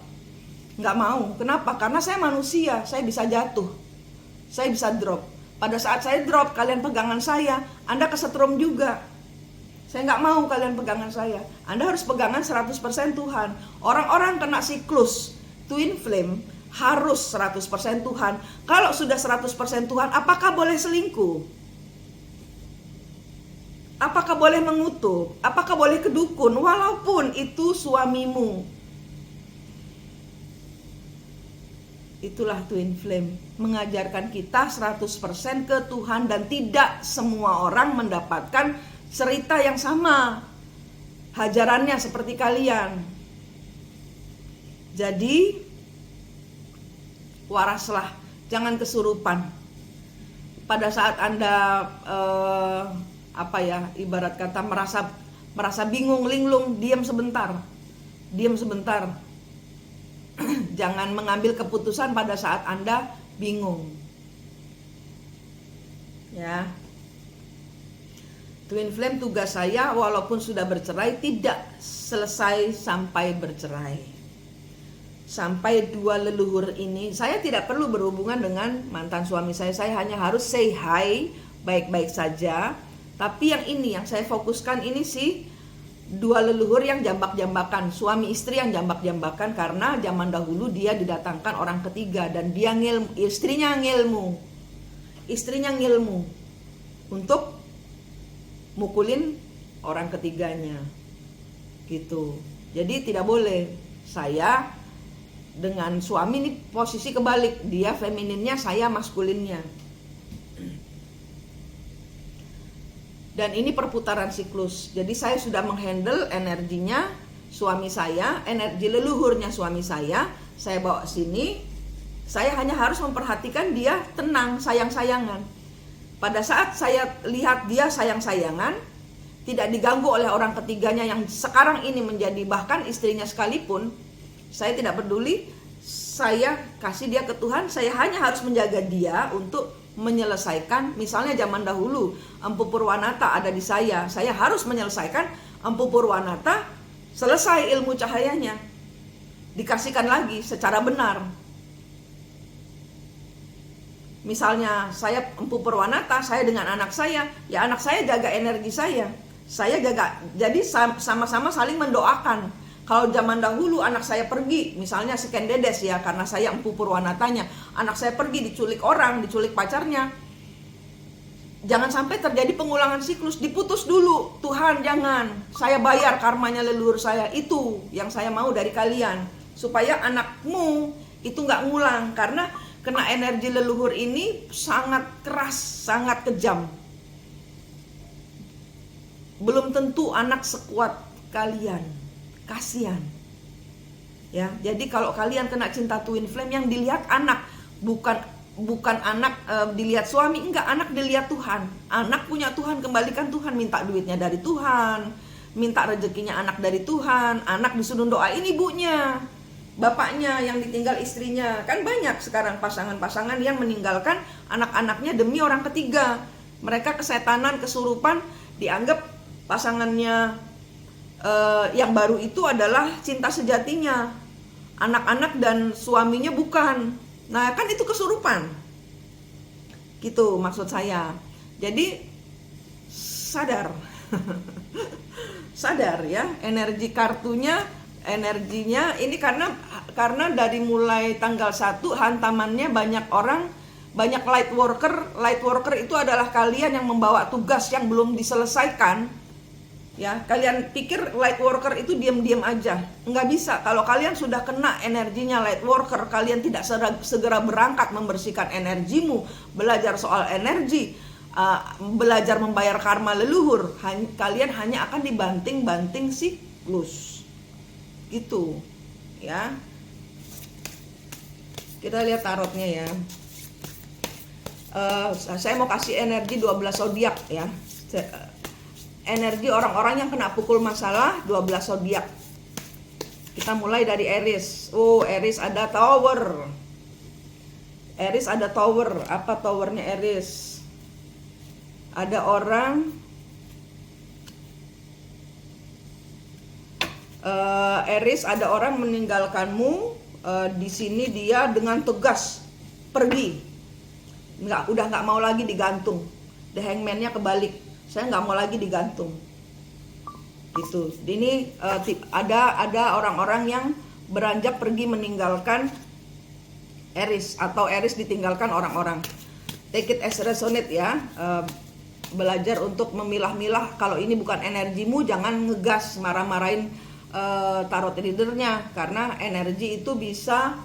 Nggak mau. Kenapa? Karena saya manusia, saya bisa jatuh. Saya bisa drop. Pada saat saya drop, kalian pegangan saya, Anda kesetrum juga. Saya nggak mau kalian pegangan saya. Anda harus pegangan 100% Tuhan. Orang-orang kena siklus twin flame harus 100% Tuhan. Kalau sudah 100% Tuhan, apakah boleh selingkuh? Apakah boleh mengutuk? Apakah boleh kedukun? Walaupun itu suamimu. Itulah twin flame, mengajarkan kita 100% ke Tuhan, dan tidak semua orang mendapatkan cerita yang sama hajarannya seperti kalian. Jadi waraslah, jangan kesurupan. pada saat Anda ibarat kata merasa bingung, linglung, diam sebentar. Jangan mengambil keputusan pada saat Anda bingung. Ya. Twin flame, tugas saya walaupun sudah bercerai tidak selesai sampai bercerai. Sampai dua leluhur ini, saya tidak perlu berhubungan dengan mantan suami saya hanya harus say hi, baik-baik saja. Tapi yang ini, yang saya fokuskan ini sih dua leluhur yang jambak-jambakan, suami istri yang jambak-jambakan, karena zaman dahulu dia didatangkan orang ketiga dan dia istrinya ngilmu untuk mukulin orang ketiganya gitu. Jadi tidak boleh. Saya dengan suami ini posisi kebalik, dia femininnya, saya maskulinnya. Dan ini perputaran siklus. Jadi saya sudah menghandle energinya suami saya, energi leluhurnya suami saya bawa sini. Saya hanya harus memperhatikan dia tenang, sayang-sayangan. Pada saat saya lihat dia sayang-sayangan, tidak diganggu oleh orang ketiganya yang sekarang ini menjadi bahkan istrinya sekalipun, saya tidak peduli, saya kasih dia ke Tuhan. Saya hanya harus menjaga dia untuk menyelesaikan. Misalnya zaman dahulu Empu Purwanata ada di saya harus menyelesaikan Empu Purwanata, selesai ilmu cahayanya, dikasihkan lagi secara benar. Misalnya saya Empu Purwanata, saya dengan anak saya, ya anak saya jaga energi saya jaga. Jadi sama-sama saling mendoakan. Kalau zaman dahulu anak saya pergi, misalnya si Kendedes ya, karena saya Empu Purwanatanya, anak saya pergi diculik orang, diculik pacarnya, jangan sampai terjadi pengulangan siklus, diputus dulu. Tuhan jangan, saya bayar karmanya leluhur saya, itu yang saya mau dari kalian, supaya anakmu itu gak ngulang, karena kena energi leluhur ini sangat keras, sangat kejam. Belum tentu anak sekuat kalian, kasihan. Ya, jadi kalau kalian kena cinta twin flame, yang dilihat anak, bukan anak dilihat suami, enggak, anak dilihat Tuhan. Anak punya Tuhan, kembalikan Tuhan, minta duitnya dari Tuhan, minta rezekinya anak dari Tuhan. Anak disuruh doain ibunya, bapaknya yang ditinggal istrinya. Kan banyak sekarang pasangan-pasangan yang meninggalkan anak-anaknya demi orang ketiga. Mereka kesetanan, kesurupan, dianggap pasangannya yang baru itu adalah cinta sejatinya. Anak-anak dan suaminya bukan. Nah kan itu kesurupan. Gitu maksud saya. Jadi sadar. Sadar ya, energi kartunya, energinya ini karena dari mulai tanggal 1 hantamannya banyak orang, banyak light worker. Light worker itu adalah kalian yang membawa tugas yang belum diselesaikan. Ya, kalian pikir light worker itu diam-diam aja. Nggak bisa. Kalau kalian sudah kena energinya light worker, kalian tidak segera berangkat membersihkan energimu, belajar soal energi, belajar membayar karma leluhur, kalian hanya akan dibanting-banting siklus. Gitu. Ya. Kita lihat tarotnya ya. Saya mau kasih energi 12 zodiak ya. Energi orang-orang yang kena pukul masalah 12 zodiak. Kita mulai dari Aries. Oh, Aries ada tower. Aries ada tower. Apa towernya Aries? Ada orang Aries, ada orang meninggalkanmu. Di sini dia dengan tegas pergi. Udah nggak mau lagi digantung. The Hangman-nya kebalik. Saya nggak mau lagi digantung. Gitu. Ini ada orang-orang yang beranjak pergi meninggalkan Aries, atau Aries ditinggalkan orang-orang. Take it as resonate ya. Belajar untuk memilah-milah. Kalau ini bukan energimu, jangan ngegas marah-marahin tarot readernya, karena energi itu bisa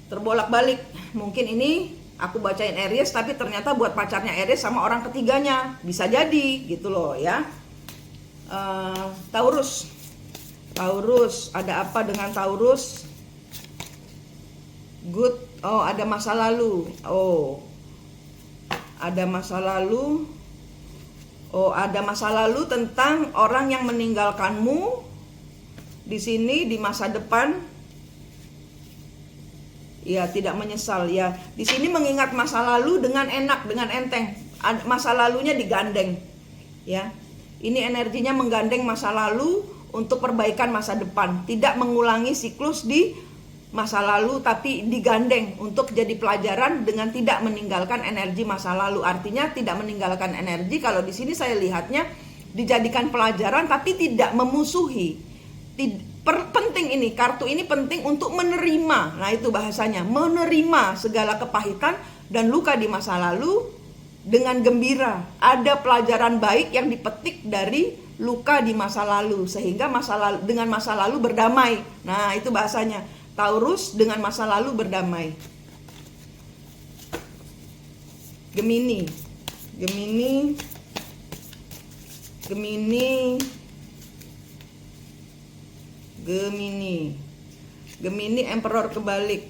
terbolak-balik. Mungkin ini aku bacain Aries tapi ternyata buat pacarnya Aries sama orang ketiganya, bisa jadi gitu loh ya. Taurus, ada apa dengan Taurus? Good. Oh, ada masa lalu. Oh, Ada masa lalu. Oh, ada masa lalu tentang orang yang meninggalkanmu di sini di masa depan. Ya, tidak menyesal ya. Di sini mengingat masa lalu dengan enak, dengan enteng. Masa lalunya digandeng. Ya. Ini energinya menggandeng masa lalu untuk perbaikan masa depan. Tidak mengulangi siklus di masa lalu, tapi digandeng untuk jadi pelajaran dengan tidak meninggalkan energi masa lalu. Artinya tidak meninggalkan energi. Kalau di sini saya lihatnya dijadikan pelajaran tapi tidak memusuhi. Penting ini, kartu ini penting untuk menerima. Nah, itu bahasanya, menerima segala kepahitan dan luka di masa lalu dengan gembira. Ada pelajaran baik yang dipetik dari luka di masa lalu, sehingga dengan masa lalu berdamai. Nah, itu bahasanya. Taurus dengan masa lalu berdamai. Gemini. Gemini Emperor kebalik.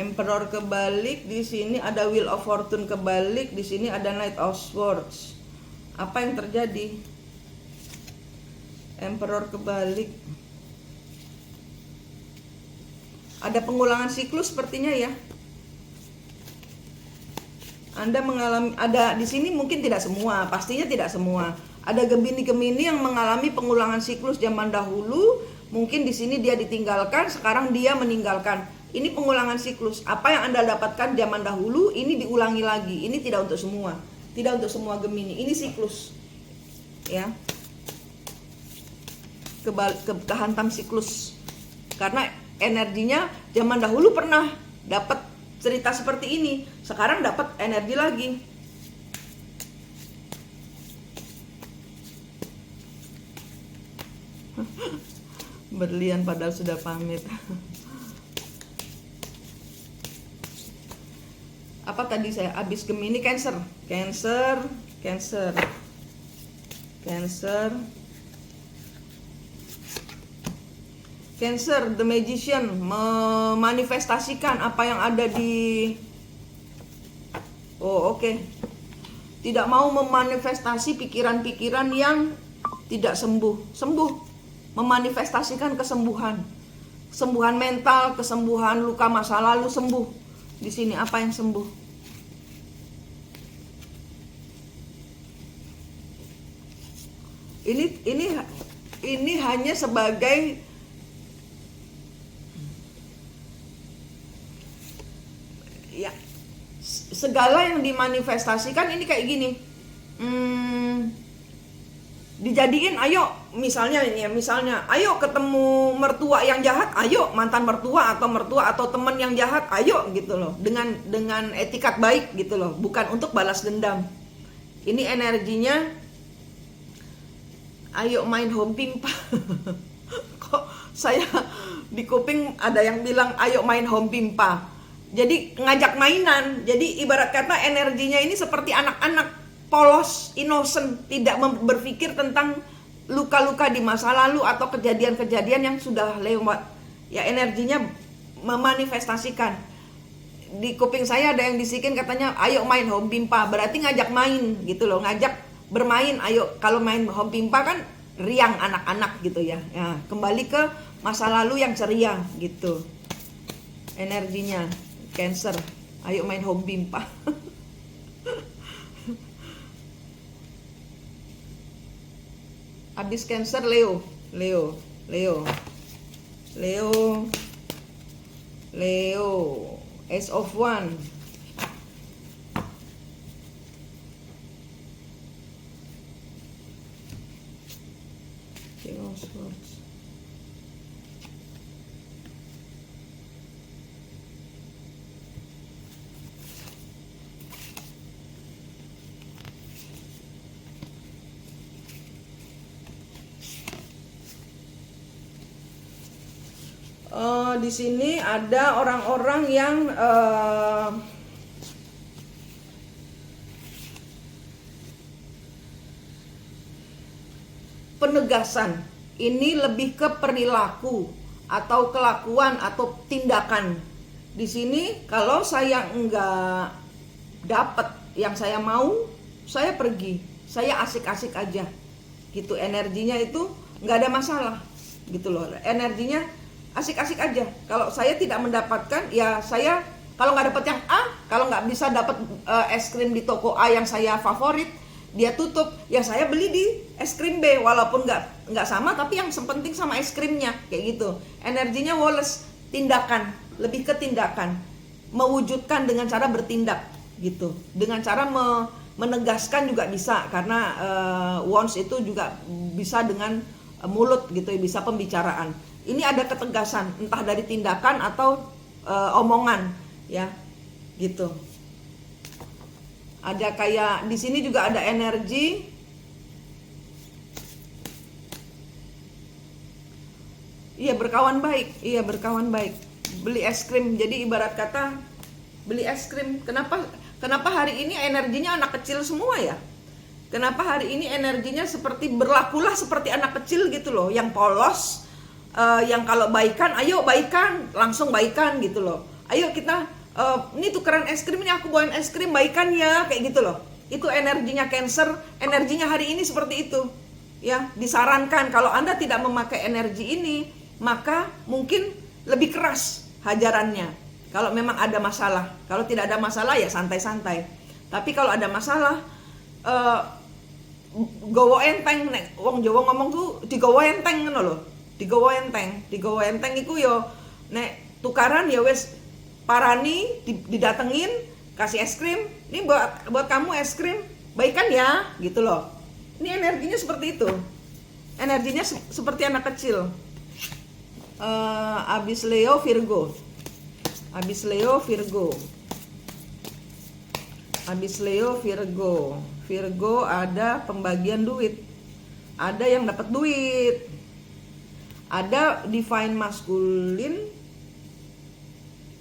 Emperor kebalik, di sini ada Wheel of Fortune kebalik, di sini ada Knight of Swords. Apa yang terjadi? Emperor kebalik. Ada pengulangan siklus sepertinya ya. Anda mengalami, ada di sini mungkin tidak semua, pastinya tidak semua. Ada Gemini yang mengalami pengulangan siklus zaman dahulu, mungkin di sini dia ditinggalkan, sekarang dia meninggalkan. Ini pengulangan siklus. Apa yang Anda dapatkan zaman dahulu, ini diulangi lagi. Ini tidak untuk semua. Tidak untuk semua Gemini. Ini siklus. Ya. Kehantam siklus. Karena energinya zaman dahulu pernah dapat cerita seperti ini, sekarang dapat energi lagi. Berlian padahal sudah pamit. Apa tadi saya habis Gemini, Cancer, The Magician, memanifestasikan apa yang ada di tidak mau memanifestasi pikiran-pikiran yang tidak sembuh, memanifestasikan kesembuhan mental, kesembuhan luka masa lalu, sembuh. Di sini apa yang sembuh? Ini hanya sebagai ya, segala yang dimanifestasikan ini kayak gini. Dijadiin, ayo misalnya ayo ketemu mertua yang jahat, ayo mantan mertua atau teman yang jahat, ayo gitu loh, dengan etikat baik gitu loh, bukan untuk balas dendam. Ini energinya ayo main home pimpa. Kok saya di kuping ada yang bilang ayo main home pimpa. Jadi ngajak mainan. Jadi ibarat kata energinya ini seperti anak-anak, polos, innocent, tidak berpikir tentang luka-luka di masa lalu atau kejadian-kejadian yang sudah lewat. Ya, energinya memanifestasikan. Di kuping saya ada yang bisikin katanya ayo main home pimpa, berarti ngajak main gitu loh, ngajak bermain. Ayo, kalau main home pimpa kan riang anak-anak gitu ya. Ya, kembali ke masa lalu yang ceria gitu. Energinya Cancer, ayo main home pimpa. Habis Cancer, Leo, Ace of Wands. King of Swords. Di sini ada orang-orang yang penegasan. Ini lebih ke perilaku atau kelakuan atau tindakan. Di sini kalau saya enggak dapat yang saya mau, saya pergi, saya asik-asik aja gitu. Energinya itu nggak ada masalah gitu loh, energinya asik-asik aja. Kalau saya tidak mendapatkan, ya saya kalau nggak dapat yang A, kalau nggak bisa dapat es krim di toko A yang saya favorit, dia tutup, ya saya beli di es krim B, walaupun nggak sama, tapi yang penting sama es krimnya, kayak gitu. Energinya Wallace, tindakan, lebih ke tindakan, mewujudkan dengan cara bertindak gitu, dengan cara menegaskan juga bisa, karena Wands itu juga bisa dengan mulut gitu, bisa pembicaraan. Ini ada ketegasan, entah dari tindakan atau omongan, ya, gitu. Ada kayak di sini juga ada energi iya berkawan baik, iya berkawan baik. Beli es krim, jadi ibarat kata beli es krim. Kenapa hari ini energinya anak kecil semua ya? Kenapa hari ini energinya seperti berlakulah seperti anak kecil gitu loh, yang polos, yang kalau baikan, ayo baikan, langsung baikan gitu loh. Ayo kita ini tukeran es krim, ini aku bawain es krim, baikan ya, kayak gitu loh. Itu energinya Cancer, energinya hari ini seperti itu. Ya, disarankan kalau Anda tidak memakai energi ini, maka mungkin lebih keras hajarannya. Kalau memang ada masalah, kalau tidak ada masalah ya santai-santai. Tapi kalau ada masalah, gowo enteng, nek wong Jawa ngomong tuh digowo enteng ngono lho. Digowo enteng iku yo nek tukaran ya wes parani, didatengin, kasih es krim, ini buat kamu es krim, baikan ya, gitu loh. Ini energinya seperti itu, energinya seperti anak kecil. Abis Leo Virgo, Virgo ada pembagian duit, ada yang dapat duit, ada divine masculine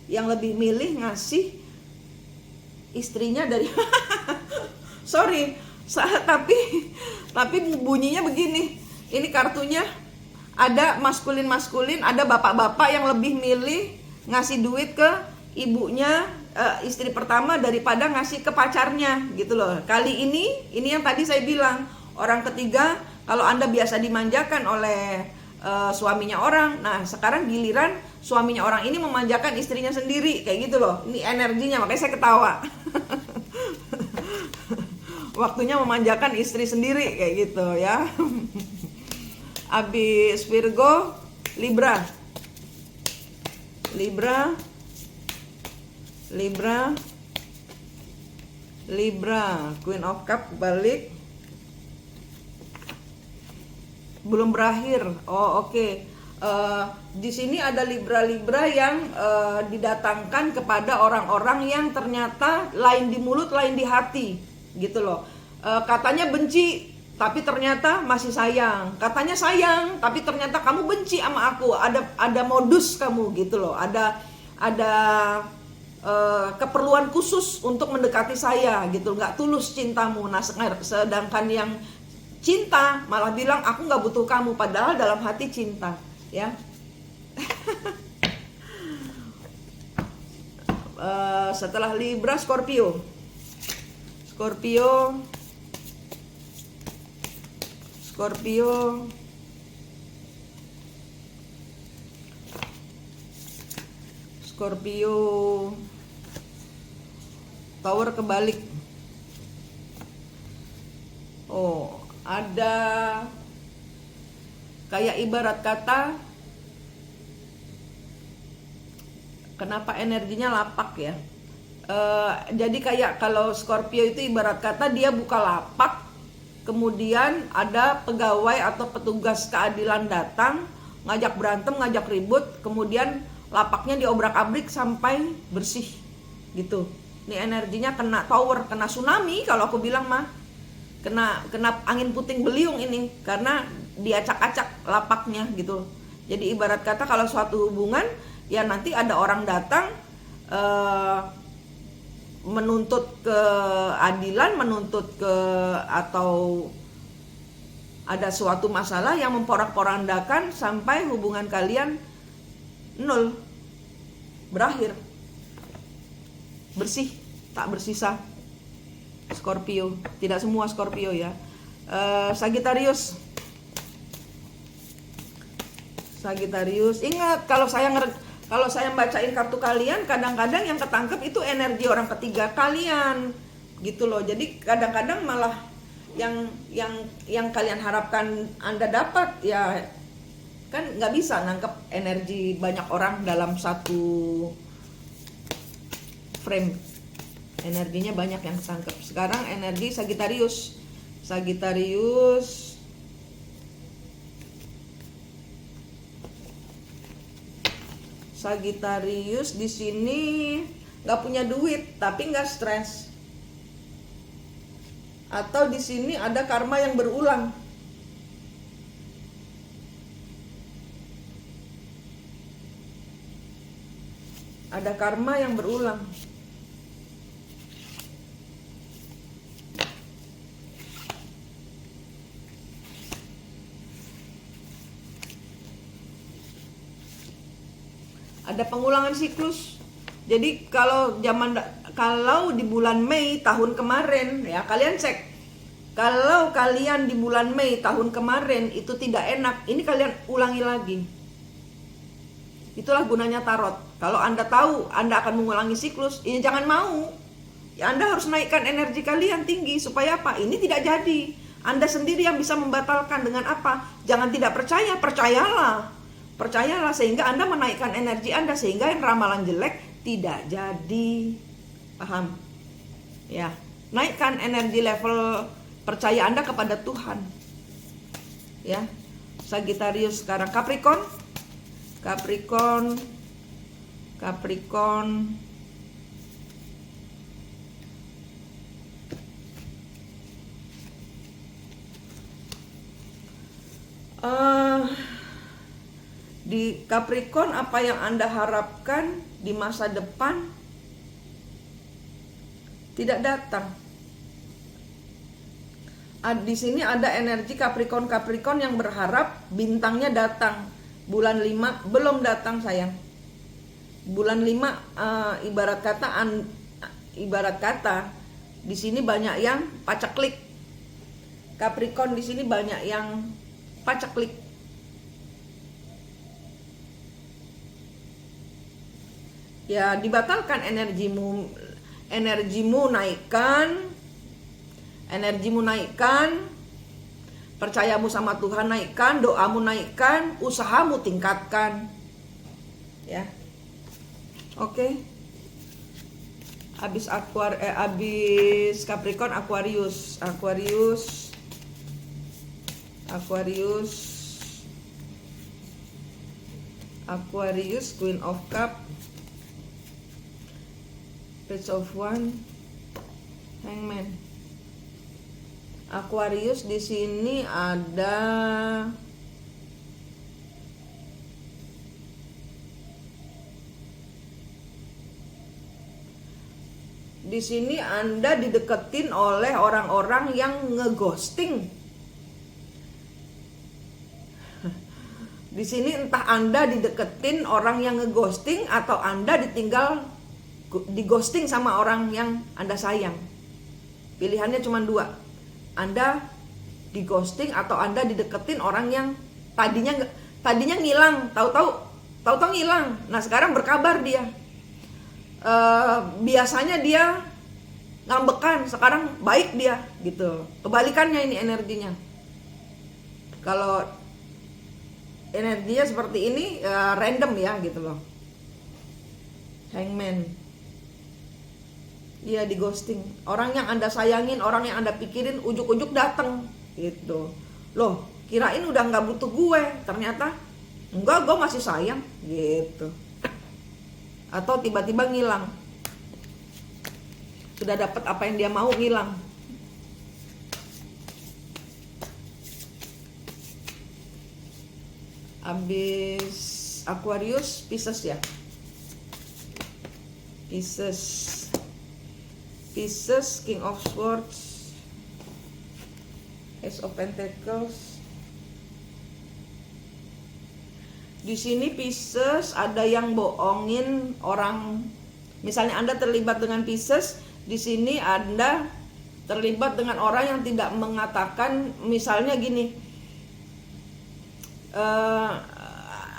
yang lebih milih ngasih istrinya dari sorry, tapi bunyinya begini. Ini kartunya ada maskulin, ada bapak-bapak yang lebih milih ngasih duit ke ibunya, istri pertama, daripada ngasih ke pacarnya gitu loh. Kali ini yang tadi saya bilang, orang ketiga. Kalau Anda biasa dimanjakan oleh suaminya orang, nah sekarang giliran suaminya orang ini memanjakan istrinya sendiri, kayak gitu loh. Ini energinya, makanya saya ketawa. Waktunya memanjakan istri sendiri, kayak gitu ya. Abis Virgo, Libra, Queen of Cup balik. Belum berakhir. Oh, oke. Di sini ada Libra yang didatangkan kepada orang-orang yang ternyata lain di mulut, lain di hati, gitu loh. Katanya benci, tapi ternyata masih sayang. Katanya sayang, tapi ternyata kamu benci sama aku. Ada modus kamu, gitu loh. Ada keperluan khusus untuk mendekati saya, gitu. Nggak tulus cintamu. Nah, sedangkan yang cinta malah bilang aku nggak butuh kamu, padahal dalam hati cinta, ya. Setelah Libra, Scorpio Tower kebalik. Oh, ada kayak ibarat kata, kenapa energinya lapak ya? Jadi kayak kalau Scorpio itu ibarat kata dia buka lapak, kemudian ada pegawai atau petugas keadilan datang, ngajak berantem, ngajak ribut, kemudian lapaknya diobrak-abrik sampai bersih, gitu. Ini energinya kena tower, kena tsunami kalau aku bilang mah. Kena angin puting beliung ini, karena diacak-acak lapaknya gitu. Jadi ibarat kata kalau suatu hubungan, ya nanti ada orang datang menuntut keadilan, atau ada suatu masalah yang memporak-porandakan sampai hubungan kalian nol, berakhir, bersih, tak bersisa, Scorpio, tidak semua Scorpio ya. Sagittarius. Ingat, kalau saya bacain kartu kalian, kadang-kadang yang ketangkep itu energi orang ketiga kalian, gitu loh. Jadi kadang-kadang malah yang kalian harapkan Anda dapat, ya kan nggak bisa nangkep energi banyak orang dalam satu frame. Energinya banyak yang ketangkep. Sekarang energi Sagittarius. Sagittarius di sini nggak punya duit tapi nggak stres. Atau di sini ada karma yang berulang. Ada karma yang berulang. Ada pengulangan siklus. Jadi kalau di bulan Mei tahun kemarin ya, kalian cek. Kalau kalian di bulan Mei tahun kemarin itu tidak enak, ini kalian ulangi lagi. Itulah gunanya tarot. Kalau Anda tahu Anda akan mengulangi siklus, ini jangan mau. Ya, Anda harus naikkan energi kalian tinggi supaya apa? Ini tidak jadi. Anda sendiri yang bisa membatalkan dengan apa? Jangan tidak percaya, percayalah. Percayalah sehingga Anda menaikkan energi Anda sehingga yang ramalan jelek tidak jadi. Paham? Ya, naikkan energi level percaya Anda kepada Tuhan. Ya. Sagittarius sekarang Capricorn. Di Capricorn, apa yang Anda harapkan di masa depan tidak datang. Di sini ada energi Capricorn yang berharap bintangnya datang. Bulan 5 belum datang sayang. Bulan 5 ibarat kata di sini banyak yang paceklik. Capricorn di sini banyak yang paceklik. Ya, dibatalkan energimu naikkan, percayamu sama Tuhan naikkan, doamu naikkan, usahamu tingkatkan. Ya. Oke. Habis Capricorn, Aquarius, Queen of Cup, Page of Wands, Hangman. Aquarius di sini ada Anda dideketin oleh orang-orang yang ngeghosting. Di sini entah Anda dideketin orang yang ngeghosting atau Anda dighosting sama orang yang Anda sayang. Pilihannya cuma 2. Anda dighosting atau Anda dideketin orang yang tadinya ngilang, tahu-tahu ngilang. Nah, sekarang berkabar dia. Biasanya dia ngambekan, sekarang baik dia gitu. Kebalikannya ini energinya. Kalau energinya seperti ini random ya gitu loh. Hangman. Iya, di ghosting. Orang yang Anda sayangin, orang yang Anda pikirin ujuk-ujuk datang gitu. Loh, kirain udah nggak butuh gue, ternyata enggak, gue masih sayang gitu. Atau tiba-tiba ngilang. Sudah dapat apa yang dia mau, ngilang. Habis Aquarius, Pisces ya. Pisces, King of Swords, Ace of Pentacles. Di sini Pisces ada yang bohongin orang. Misalnya Anda terlibat dengan Pisces, di sini Anda terlibat dengan orang yang tidak mengatakan, misalnya gini,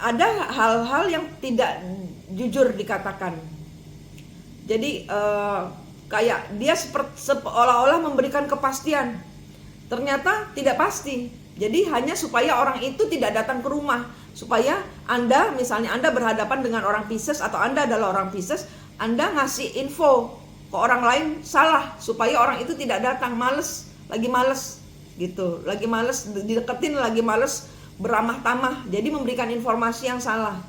ada hal-hal yang tidak jujur dikatakan. Jadi kayak dia seolah-olah memberikan kepastian, ternyata tidak pasti. Jadi hanya supaya orang itu tidak datang ke rumah, supaya Anda, misalnya Anda berhadapan dengan orang Pisces atau Anda adalah orang Pisces, Anda ngasih info ke orang lain salah, supaya orang itu tidak datang, lagi males gitu, lagi males dideketin, lagi males beramah tamah, jadi memberikan informasi yang salah.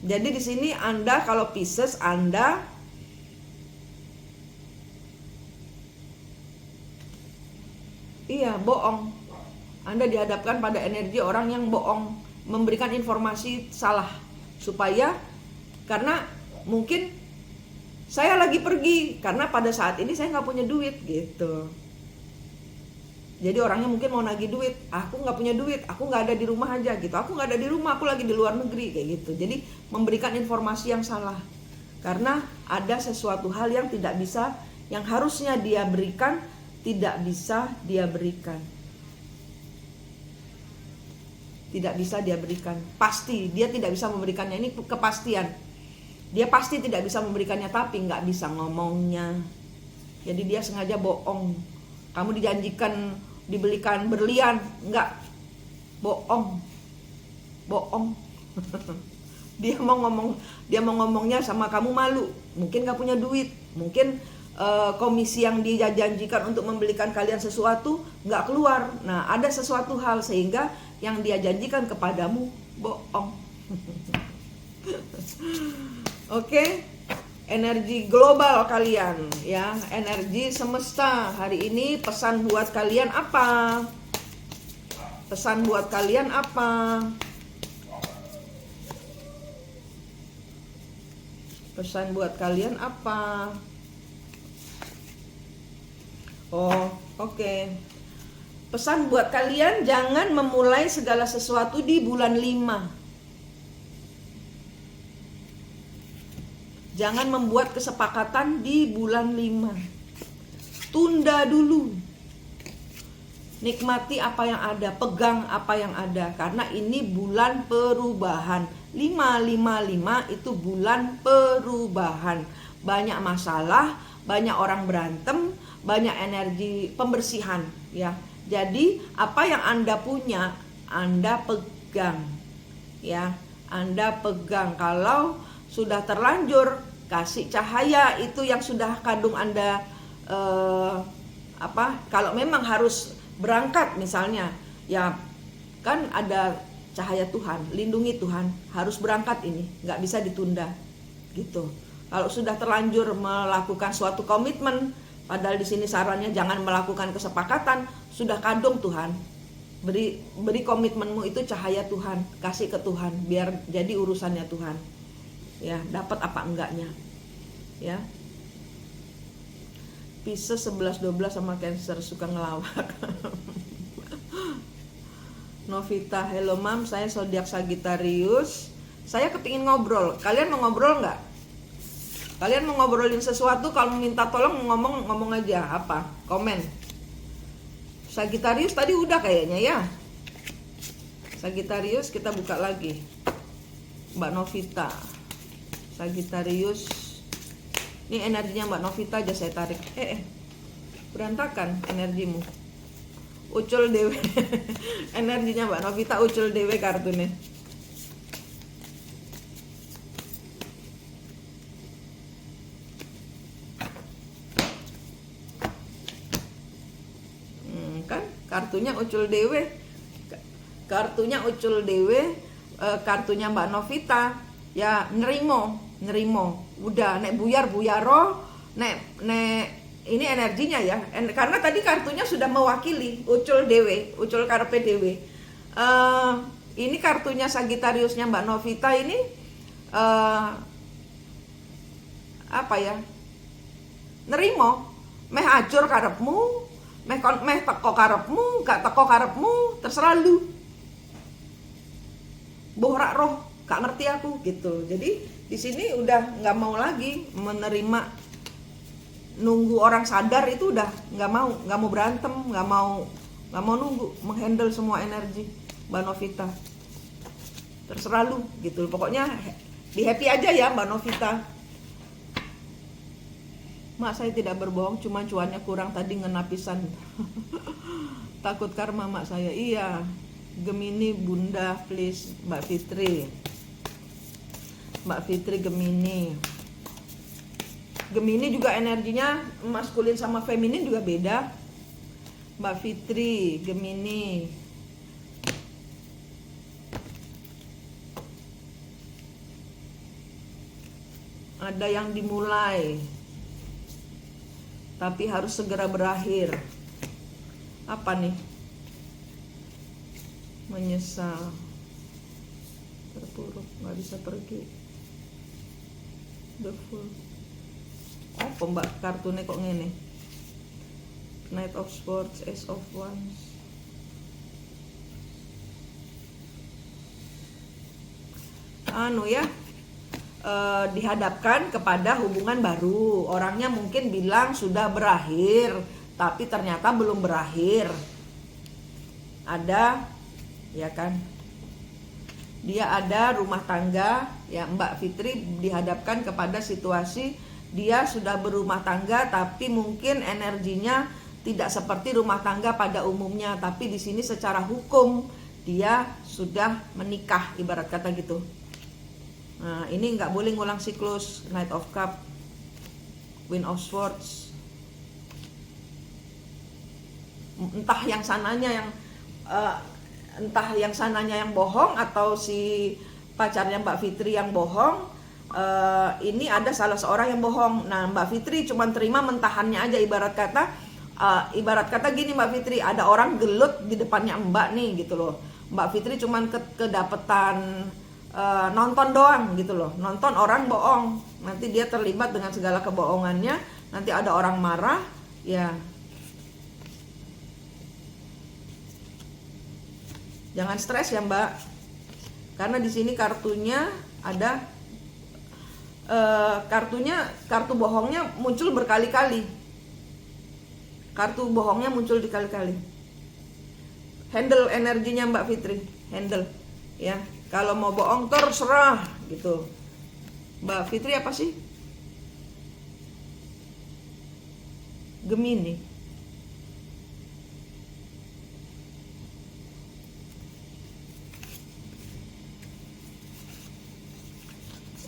Jadi di sini Anda kalau Pisces, Anda bohong. Anda dihadapkan pada energi orang yang bohong, memberikan informasi salah, supaya, karena mungkin saya lagi pergi karena pada saat ini saya nggak punya duit gitu. Jadi orangnya mungkin mau nagih duit, aku nggak punya duit, aku nggak ada di rumah aja gitu, aku nggak ada di rumah, aku lagi di luar negeri kayak gitu. Jadi memberikan informasi yang salah, karena ada sesuatu hal yang tidak bisa, yang harusnya dia berikan, tidak bisa dia berikan. Tidak bisa dia berikan, pasti dia tidak bisa memberikannya, ini kepastian. Dia pasti tidak bisa memberikannya, tapi nggak bisa ngomongnya. Jadi dia sengaja bohong. Kamu dijanjikan dibelikan berlian, nggak, bohong. Dia mau ngomongnya sama kamu malu, mungkin nggak punya duit, mungkin komisi yang dia janjikan untuk membelikan kalian sesuatu nggak keluar. Nah, ada sesuatu hal sehingga yang dia janjikan kepadamu bohong. Oke, energi global kalian ya, energi semesta hari ini, pesan buat kalian apa? Pesan buat kalian apa? Pesan buat kalian apa? Oh, oke. Pesan buat kalian, jangan memulai segala sesuatu di bulan 5. Jangan membuat kesepakatan di bulan 5. Tunda dulu. Nikmati apa yang ada, pegang apa yang ada, karena ini bulan perubahan. 555 itu bulan perubahan. Banyak masalah, banyak orang berantem, banyak energi pembersihan ya. Jadi apa yang Anda punya, Anda pegang ya. Anda pegang. Kalau sudah terlanjur, kasih cahaya itu yang sudah kadung Anda kalau memang harus berangkat misalnya, ya kan ada cahaya Tuhan, lindungi Tuhan, harus berangkat ini, nggak bisa ditunda gitu. Kalau sudah terlanjur melakukan suatu komitmen, padahal di sini sarannya jangan melakukan kesepakatan, sudah kadung Tuhan, beri komitmenmu itu cahaya Tuhan, kasih ke Tuhan, biar jadi urusannya Tuhan. Ya, dapat apa enggaknya. Ya. Pisces 11-12 sama Cancer suka ngelawak. Novita, hello mam, saya zodiak Sagittarius. Saya kepingin ngobrol. Kalian mau ngobrol nggak? Kalian mau ngobrolin sesuatu? Kalau minta tolong ngomong aja. Apa? Komen. Sagittarius tadi udah kayaknya ya. Sagittarius kita buka lagi. Mbak Novita. Sagittarius. Ini energinya Mbak Novita aja saya tarik. Berantakan energimu. Ucul dewe. Energinya Mbak Novita ucul dewe kartunya. Kan kartunya ucul dewe. Kartunya ucul dewe, kartunya Mbak Novita. Ya nerimo. Udah nek buyaro, nek ini energinya ya, karena tadi kartunya sudah mewakili ucul dewe, ucul karpe dewe. Ini kartunya Sagittariusnya Mbak Novita ini apa ya? Nerimo, meh ajur karepmu, meh teko karepmu, gak teko karepmu, terserah lu. Bohrak roh, gak ngerti aku gitu. Jadi di sini udah nggak mau lagi menerima nunggu orang sadar itu udah nggak mau berantem, nggak mau nunggu, menghandle semua energi Mbak Novita. Terserah lu gitu, pokoknya di happy aja ya Mbak Novita. Mak, saya tidak berbohong, cuma cuannya kurang tadi ngenapisan. Takut karma mak saya. Iya, Gemini Bunda please. Mbak Fitri Gemini. Gemini juga energinya maskulin sama feminin juga beda. Mbak Fitri Gemini. Ada yang dimulai tapi harus segera berakhir. Apa nih? Menyesal, terpuruk, nggak bisa pergi. The Fool. Oh, pembak kartunya kok ngene. Knight of Swords, Ace of Wands. Dihadapkan kepada hubungan baru. Orangnya mungkin bilang sudah berakhir, tapi ternyata belum berakhir. Ada, ya kan? Dia ada rumah tangga, ya Mbak Fitri dihadapkan kepada situasi dia sudah berumah tangga, tapi mungkin energinya tidak seperti rumah tangga pada umumnya, tapi di sini secara hukum dia sudah menikah, ibarat kata gitu. Nah, ini nggak boleh ngulang siklus. Knight of Cup, Queen of Swords. Entah yang sananya yang bohong atau si pacarnya Mbak Fitri yang bohong. Ini ada salah seorang yang bohong. Nah, Mbak Fitri cuma terima mentahannya aja, ibarat kata gini Mbak Fitri, ada orang gelut di depannya Mbak nih gitu loh. Mbak Fitri cuma kedapetan nonton doang gitu loh, nonton orang bohong, nanti dia terlibat dengan segala kebohongannya, nanti ada orang marah, ya jangan stres ya Mbak, karena di sini kartunya ada kartu bohongnya muncul berkali-kali, kartu bohongnya muncul dikali-kali. Handle energinya Mbak Fitri, handle ya. Kalau mau bohong terserah gitu. Mbak Fitri apa sih? Gemini.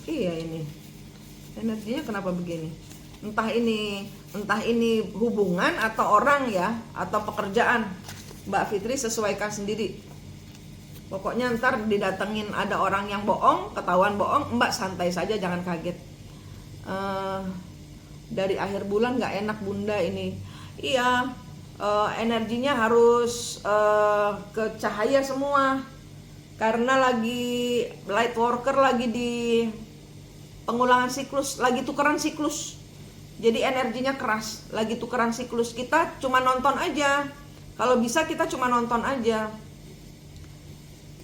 Iya, ini energinya kenapa begini? Entah ini hubungan atau orang ya, atau pekerjaan. Mbak Fitri sesuaikan sendiri. Pokoknya ntar didatengin ada orang yang bohong, ketahuan bohong, Mbak santai saja, jangan kaget. Dari akhir bulan gak enak Bunda ini. Iya, energinya harus ke cahaya semua. Karena lagi light worker, lagi di pengulangan siklus, lagi tukeran siklus. Jadi energinya keras, lagi tukeran siklus. Kita cuma nonton aja. Kalau bisa kita cuma nonton aja.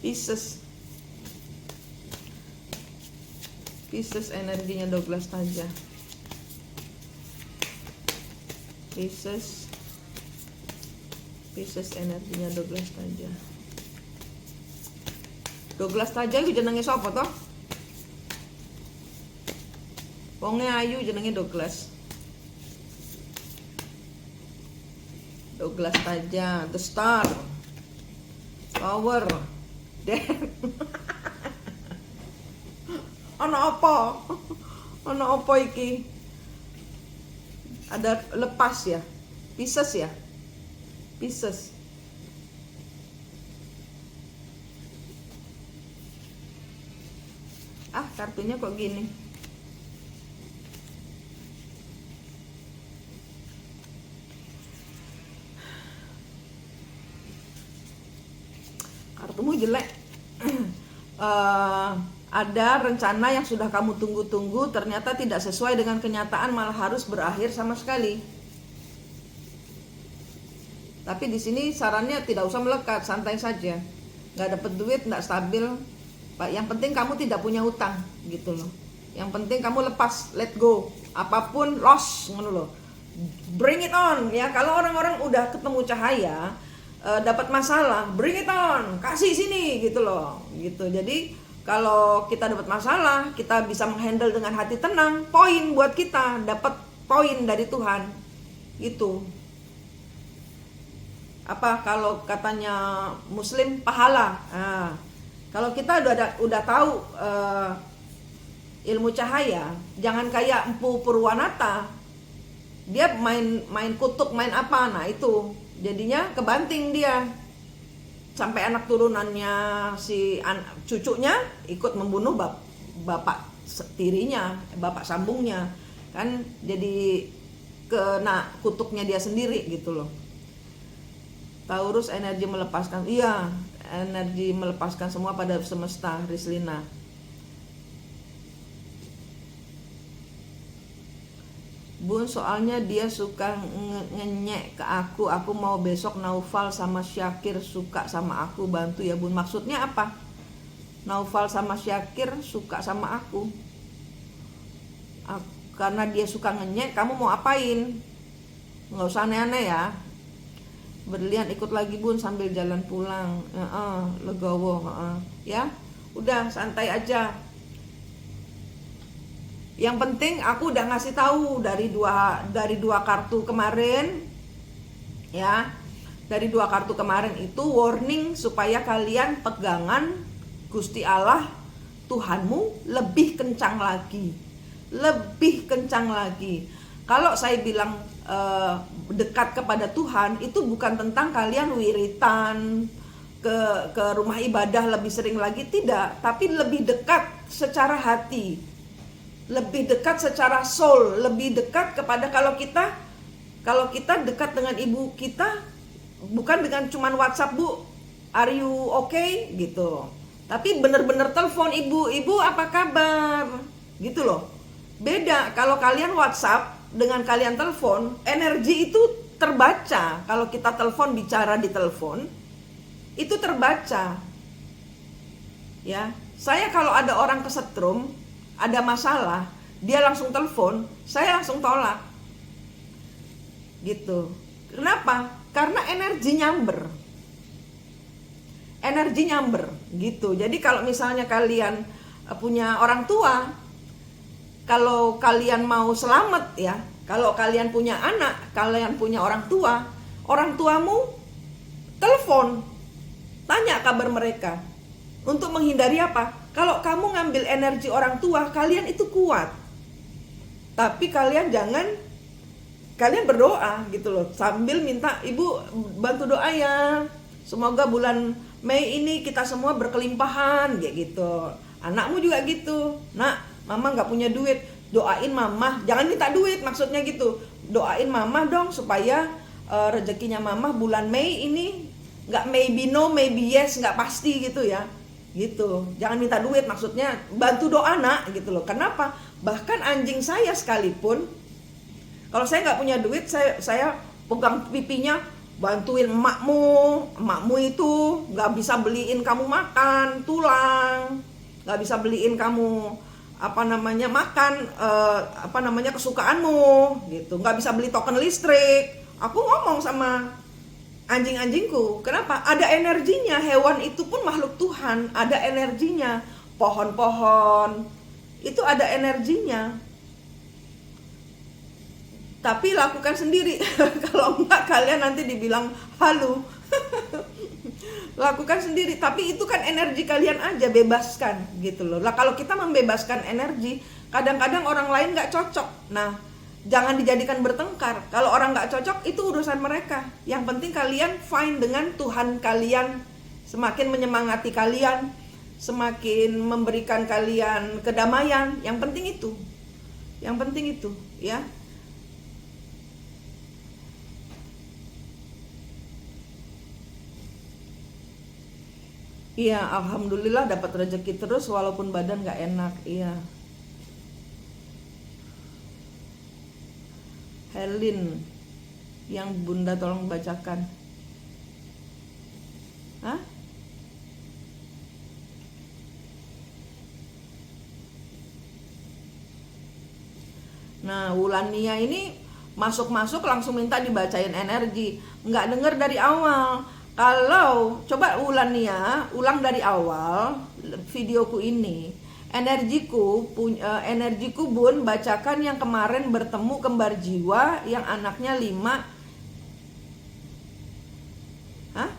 Pisces energinya 12 tajam. Pisces energinya 12 tajam. 12 tajam itu jenenge sapa toh? Wonge ayu jenenge 12. 12 tajam, the star. Power. Ono apa iki? Ada lepas ya. Pisces ya. Pisces. Kartunya kok gini. Kartumu jelek. Ada rencana yang sudah kamu tunggu-tunggu ternyata tidak sesuai dengan kenyataan, malah harus berakhir sama sekali. Tapi di sini sarannya tidak usah melekat, santai saja. Nggak dapet duit, nggak stabil. Yang penting kamu tidak punya hutang gitu loh. Yang penting kamu lepas, let go. Apapun loss ngono loh. bring it on ya. Kalau orang-orang udah ketemu cahaya, dapat masalah, bring it on, kasih sini gitu loh, gitu. Jadi kalau kita dapat masalah, kita bisa menghandle dengan hati tenang, poin buat kita, dapat poin dari Tuhan. Itu. Apa kalau katanya Muslim pahala. Nah, kalau kita udah tahu ilmu cahaya, jangan kayak Empu Purwanata. Dia main kutuk, main apa, nah itu jadinya kebanting dia. Sampai anak turunannya cucunya ikut membunuh bapak tirinya, bapak sambungnya. Kan jadi kena kutuknya dia sendiri gitu loh. Taurus energi melepaskan. Iya, energi melepaskan semua pada semesta, Rislina. Bun, soalnya dia suka ngenyek ke aku mau besok Naufal sama Syakir suka sama aku, bantu ya Bun. Maksudnya apa? Naufal sama Syakir suka sama aku. Karena dia suka ngenyek, kamu mau apain? Nggak usah aneh-aneh ya. Berlian ikut lagi Bun sambil jalan pulang. Legowo. Ya, udah santai aja. Yang penting aku udah ngasih tahu dari dua kartu kemarin ya. Dari 2 kartu kemarin itu warning supaya kalian pegangan Gusti Allah Tuhanmu lebih kencang lagi. Lebih kencang lagi. Kalau saya bilang dekat kepada Tuhan itu bukan tentang kalian wiritan ke rumah ibadah lebih sering lagi, tidak, tapi lebih dekat secara hati. Lebih dekat secara soul, lebih dekat kepada kalau kita dekat dengan ibu kita bukan dengan cuman WhatsApp, Bu, are you okay gitu. Tapi bener-bener telepon, ibu apa kabar? Gitu loh. Beda kalau kalian WhatsApp dengan kalian telepon, energi itu terbaca. Kalau kita telepon, bicara di telepon, itu terbaca. Ya, saya kalau ada orang kesetrum, ada masalah, dia langsung telepon, saya langsung tolak. Gitu. Kenapa? Karena energi nyamber. Energi nyamber, gitu. Jadi kalau misalnya kalian punya orang tua, kalau kalian mau selamat ya, kalau kalian punya anak, kalian punya orang tuamu telepon, tanya kabar mereka. Untuk menghindari apa? Kalau kamu ngambil energi orang tua, kalian itu kuat. Tapi kalian berdoa gitu loh. Sambil minta, ibu bantu doa ya. Semoga bulan Mei ini kita semua berkelimpahan kayak gitu. Anakmu juga gitu. Nak, mama gak punya duit. Doain mama. Jangan minta duit, maksudnya gitu. Doain mama dong supaya rezekinya mama bulan Mei ini gak maybe no, maybe yes, gak pasti gitu ya. Gitu, jangan minta duit, maksudnya bantu doa nak gitu loh. Kenapa? Bahkan anjing saya sekalipun, kalau saya nggak punya duit, saya pegang pipinya, bantuin emakmu itu nggak bisa beliin kamu makan tulang, nggak bisa beliin kamu makan kesukaanmu gitu, nggak bisa beli token listrik. Aku ngomong sama anjing-anjingku, kenapa? Ada energinya. Hewan itu pun makhluk Tuhan, ada energinya. Pohon-pohon itu ada energinya. Tapi lakukan sendiri. Kalau enggak kalian nanti dibilang halu. Lakukan sendiri, tapi itu kan energi kalian aja, bebaskan gitu loh. Lah kalau kita membebaskan energi, kadang-kadang orang lain nggak cocok. Nah, jangan dijadikan bertengkar. Kalau orang gak cocok, itu urusan mereka. Yang penting kalian fine dengan Tuhan kalian. Semakin menyemangati kalian, semakin memberikan kalian kedamaian. Yang penting itu, ya. Iya, alhamdulillah dapat rezeki terus walaupun badan gak enak. Iya. Helin, yang Bunda tolong bacakan. Hah? Nah, Wulania ini Masuk-masuk langsung minta dibacain energi, nggak denger dari awal. Kalau coba ulang nih ya, ulang dari awal videoku ini. Energiku Bun, bacakan yang kemarin bertemu kembar jiwa yang anaknya 5. Hah?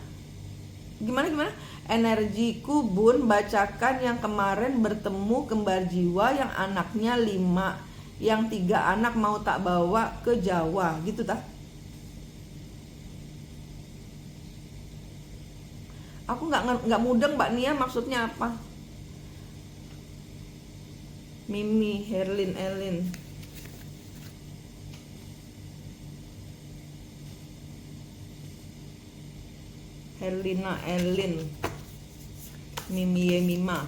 Gimana? Energiku Bun, bacakan yang kemarin bertemu kembar jiwa yang anaknya 5, yang 3 anak mau tak bawa ke Jawa, gitu tah? Aku nggak mudeng Mbak Nia maksudnya apa. Mimi, Herlin, Elin. Herlina, Elin. Mimi, Yemima.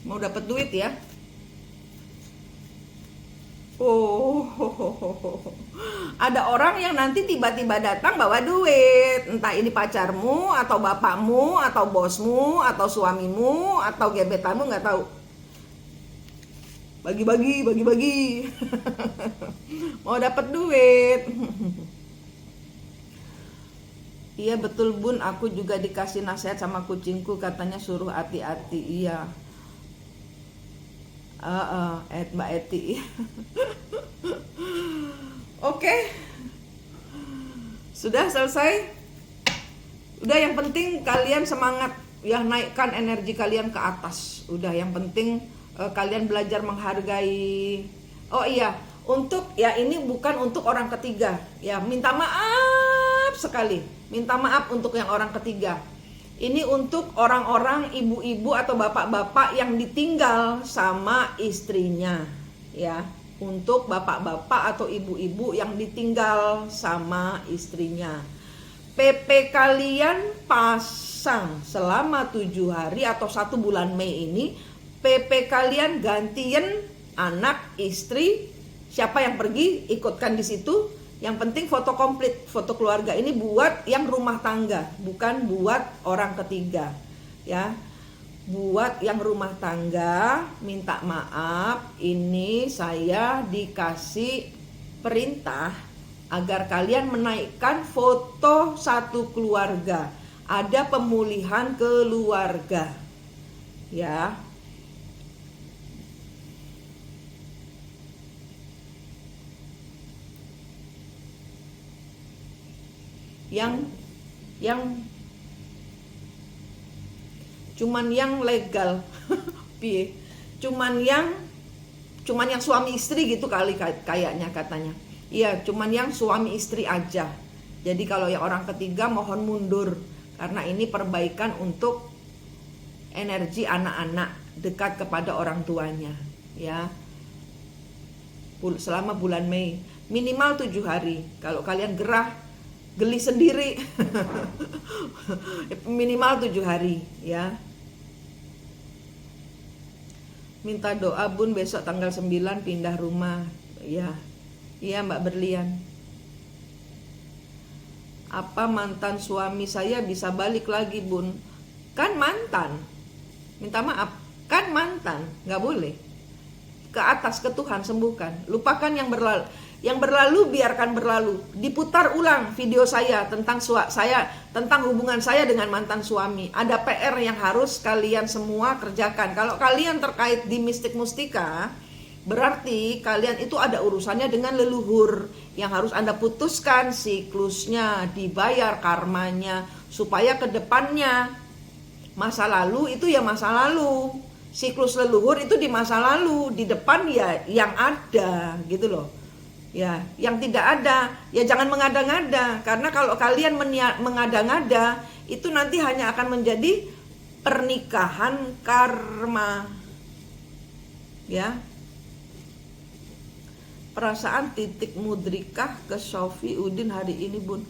Mau dapat duit ya? Oh, ada orang yang nanti tiba-tiba datang bawa duit, entah ini pacarmu atau bapakmu atau bosmu atau suamimu atau gebetanmu, nggak tahu. Bagi-bagi. Mau dapat duit. Iya betul Bun, aku juga dikasih nasihat sama kucingku, katanya suruh hati-hati. Iya. Mbak Eti. Oke. Sudah selesai. Udah, yang penting kalian semangat ya, naikkan energi kalian ke atas. Udah, yang penting kalian belajar menghargai. Oh iya, untuk ya ini bukan untuk orang ketiga. Ya, minta maaf sekali. Minta maaf untuk yang orang ketiga. Ini untuk orang-orang ibu-ibu atau bapak-bapak yang ditinggal sama istrinya, ya. Untuk bapak-bapak atau ibu-ibu yang ditinggal sama istrinya. PP kalian pasang selama 7 hari atau 1 bulan Mei ini. PP kalian gantiin anak, istri, siapa yang pergi ikutkan di situ. Yang penting foto komplit, foto keluarga. Ini buat yang rumah tangga, bukan buat orang ketiga, ya. Buat yang rumah tangga, minta maaf, ini saya dikasih perintah agar kalian menaikkan foto satu keluarga. Ada pemulihan keluarga, ya. Yang cuman yang legal. Piye? Cuman yang suami istri gitu kali kayaknya katanya. Iya, cuman yang suami istri aja. Jadi kalau yang orang ketiga mohon mundur, karena ini perbaikan untuk energi anak-anak dekat kepada orang tuanya, ya. Selama bulan Mei minimal 7 hari. Kalau kalian gerah, geli sendiri, minimal 7 hari, ya. Minta doa Bun, besok tanggal 9 pindah rumah, ya. Iya Mbak Berlian. Apa mantan suami saya bisa balik lagi Bun? Kan mantan. Minta maaf, kan mantan, nggak boleh. Ke atas, ke Tuhan, sembuhkan. Lupakan yang berlalu. Yang berlalu biarkan berlalu. Diputar ulang video saya tentang tentang hubungan saya dengan mantan suami. Ada PR yang harus kalian semua kerjakan. Kalau kalian terkait di mistik mustika, berarti kalian itu ada urusannya dengan leluhur yang harus Anda putuskan siklusnya, dibayar karmanya, supaya ke depannya masa lalu itu ya masa lalu. Siklus leluhur itu di masa lalu, di depan ya yang ada, gitu loh. Ya, yang tidak ada, ya jangan mengada-ngada. Karena kalau kalian mengada-ngada, itu nanti hanya akan menjadi pernikahan karma. Ya. Perasaan titik mudrikah ke Sofi Udin hari ini Bun?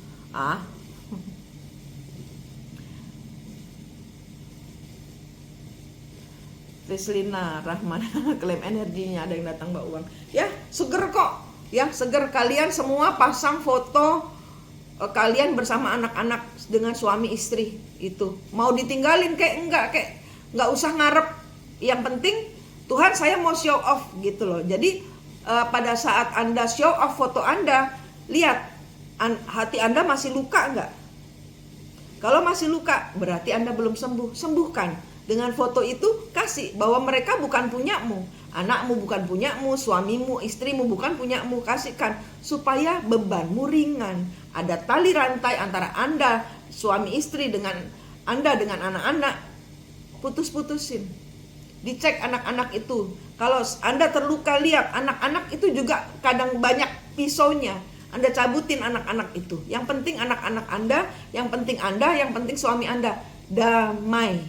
Rislina Rahman klaim energinya, ada yang datang bawa uang. Ya, seger kok. Ya, seger. Kalian semua pasang foto kalian bersama anak-anak dengan suami istri itu. Mau ditinggalin kayak enggak, kayak nggak usah ngarep. Yang penting Tuhan, saya mau show off gitu loh. Jadi pada saat Anda show off foto Anda, lihat hati Anda masih luka nggak? Kalau masih luka, berarti Anda belum sembuh. Sembuhkan dengan foto itu, kasih bahwa mereka bukan punyamu, anakmu bukan punyamu, suamimu, istrimu bukan punyamu. Kasihkan supaya bebanmu ringan. Ada tali rantai antara Anda, suami istri, dengan Anda dengan anak-anak, putus-putusin. Dicek anak-anak itu. Kalau Anda terluka, lihat anak-anak itu juga kadang banyak pisaunya. Anda cabutin anak-anak itu. Yang penting anak-anak Anda, yang penting Anda, yang penting suami Anda. Damai.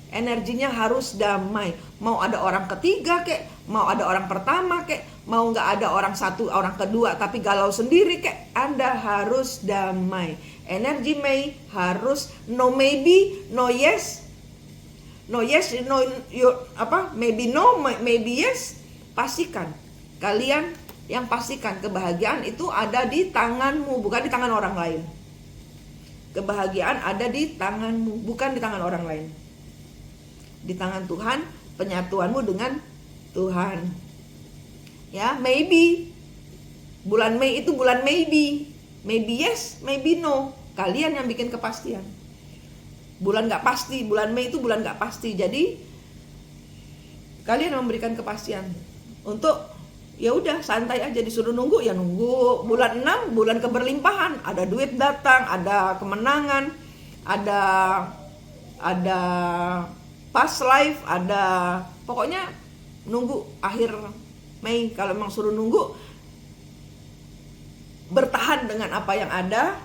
Energinya harus damai. Mau ada orang ketiga kek, mau ada orang pertama kek, mau nggak ada orang satu, orang kedua tapi galau sendiri kek, Anda harus damai. Energi Mei harus no maybe, no yes. No yes, no maybe no, maybe yes. Pastikan kalian yang pastikan kebahagiaan itu ada di tanganmu, bukan di tangan orang lain. Kebahagiaan ada di tanganmu, bukan di tangan orang lain. Di tangan Tuhan, penyatuanmu dengan Tuhan. Ya, maybe. Bulan Mei itu bulan maybe. Maybe yes, maybe no. Kalian yang bikin kepastian. Bulan gak pasti, bulan Mei itu bulan gak pasti. Jadi kalian memberikan kepastian untuk ya udah santai aja, disuruh nunggu ya nunggu. Bulan 6 bulan keberlimpahan, ada duit datang, ada kemenangan, ada past life, ada pokoknya nunggu akhir Mei. Kalau memang suruh nunggu, bertahan dengan apa yang ada.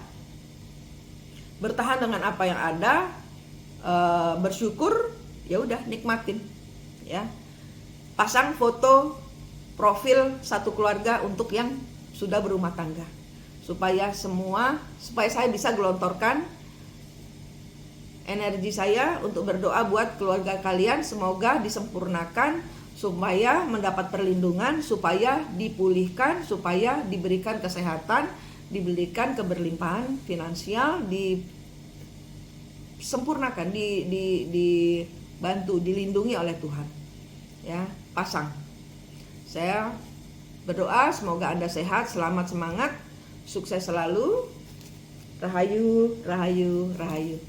Bertahan dengan apa yang ada, bersyukur, ya udah nikmatin, ya. Pasang foto profil satu keluarga untuk yang sudah berumah tangga, supaya saya bisa gelontorkan energi saya untuk berdoa buat keluarga kalian, semoga disempurnakan, supaya mendapat perlindungan, supaya dipulihkan, supaya diberikan kesehatan, diberikan keberlimpahan finansial, disempurnakan, dibantu, dilindungi oleh Tuhan. Ya, pasang. Saya berdoa semoga Anda sehat, selamat, semangat, sukses selalu. Rahayu, rahayu, rahayu.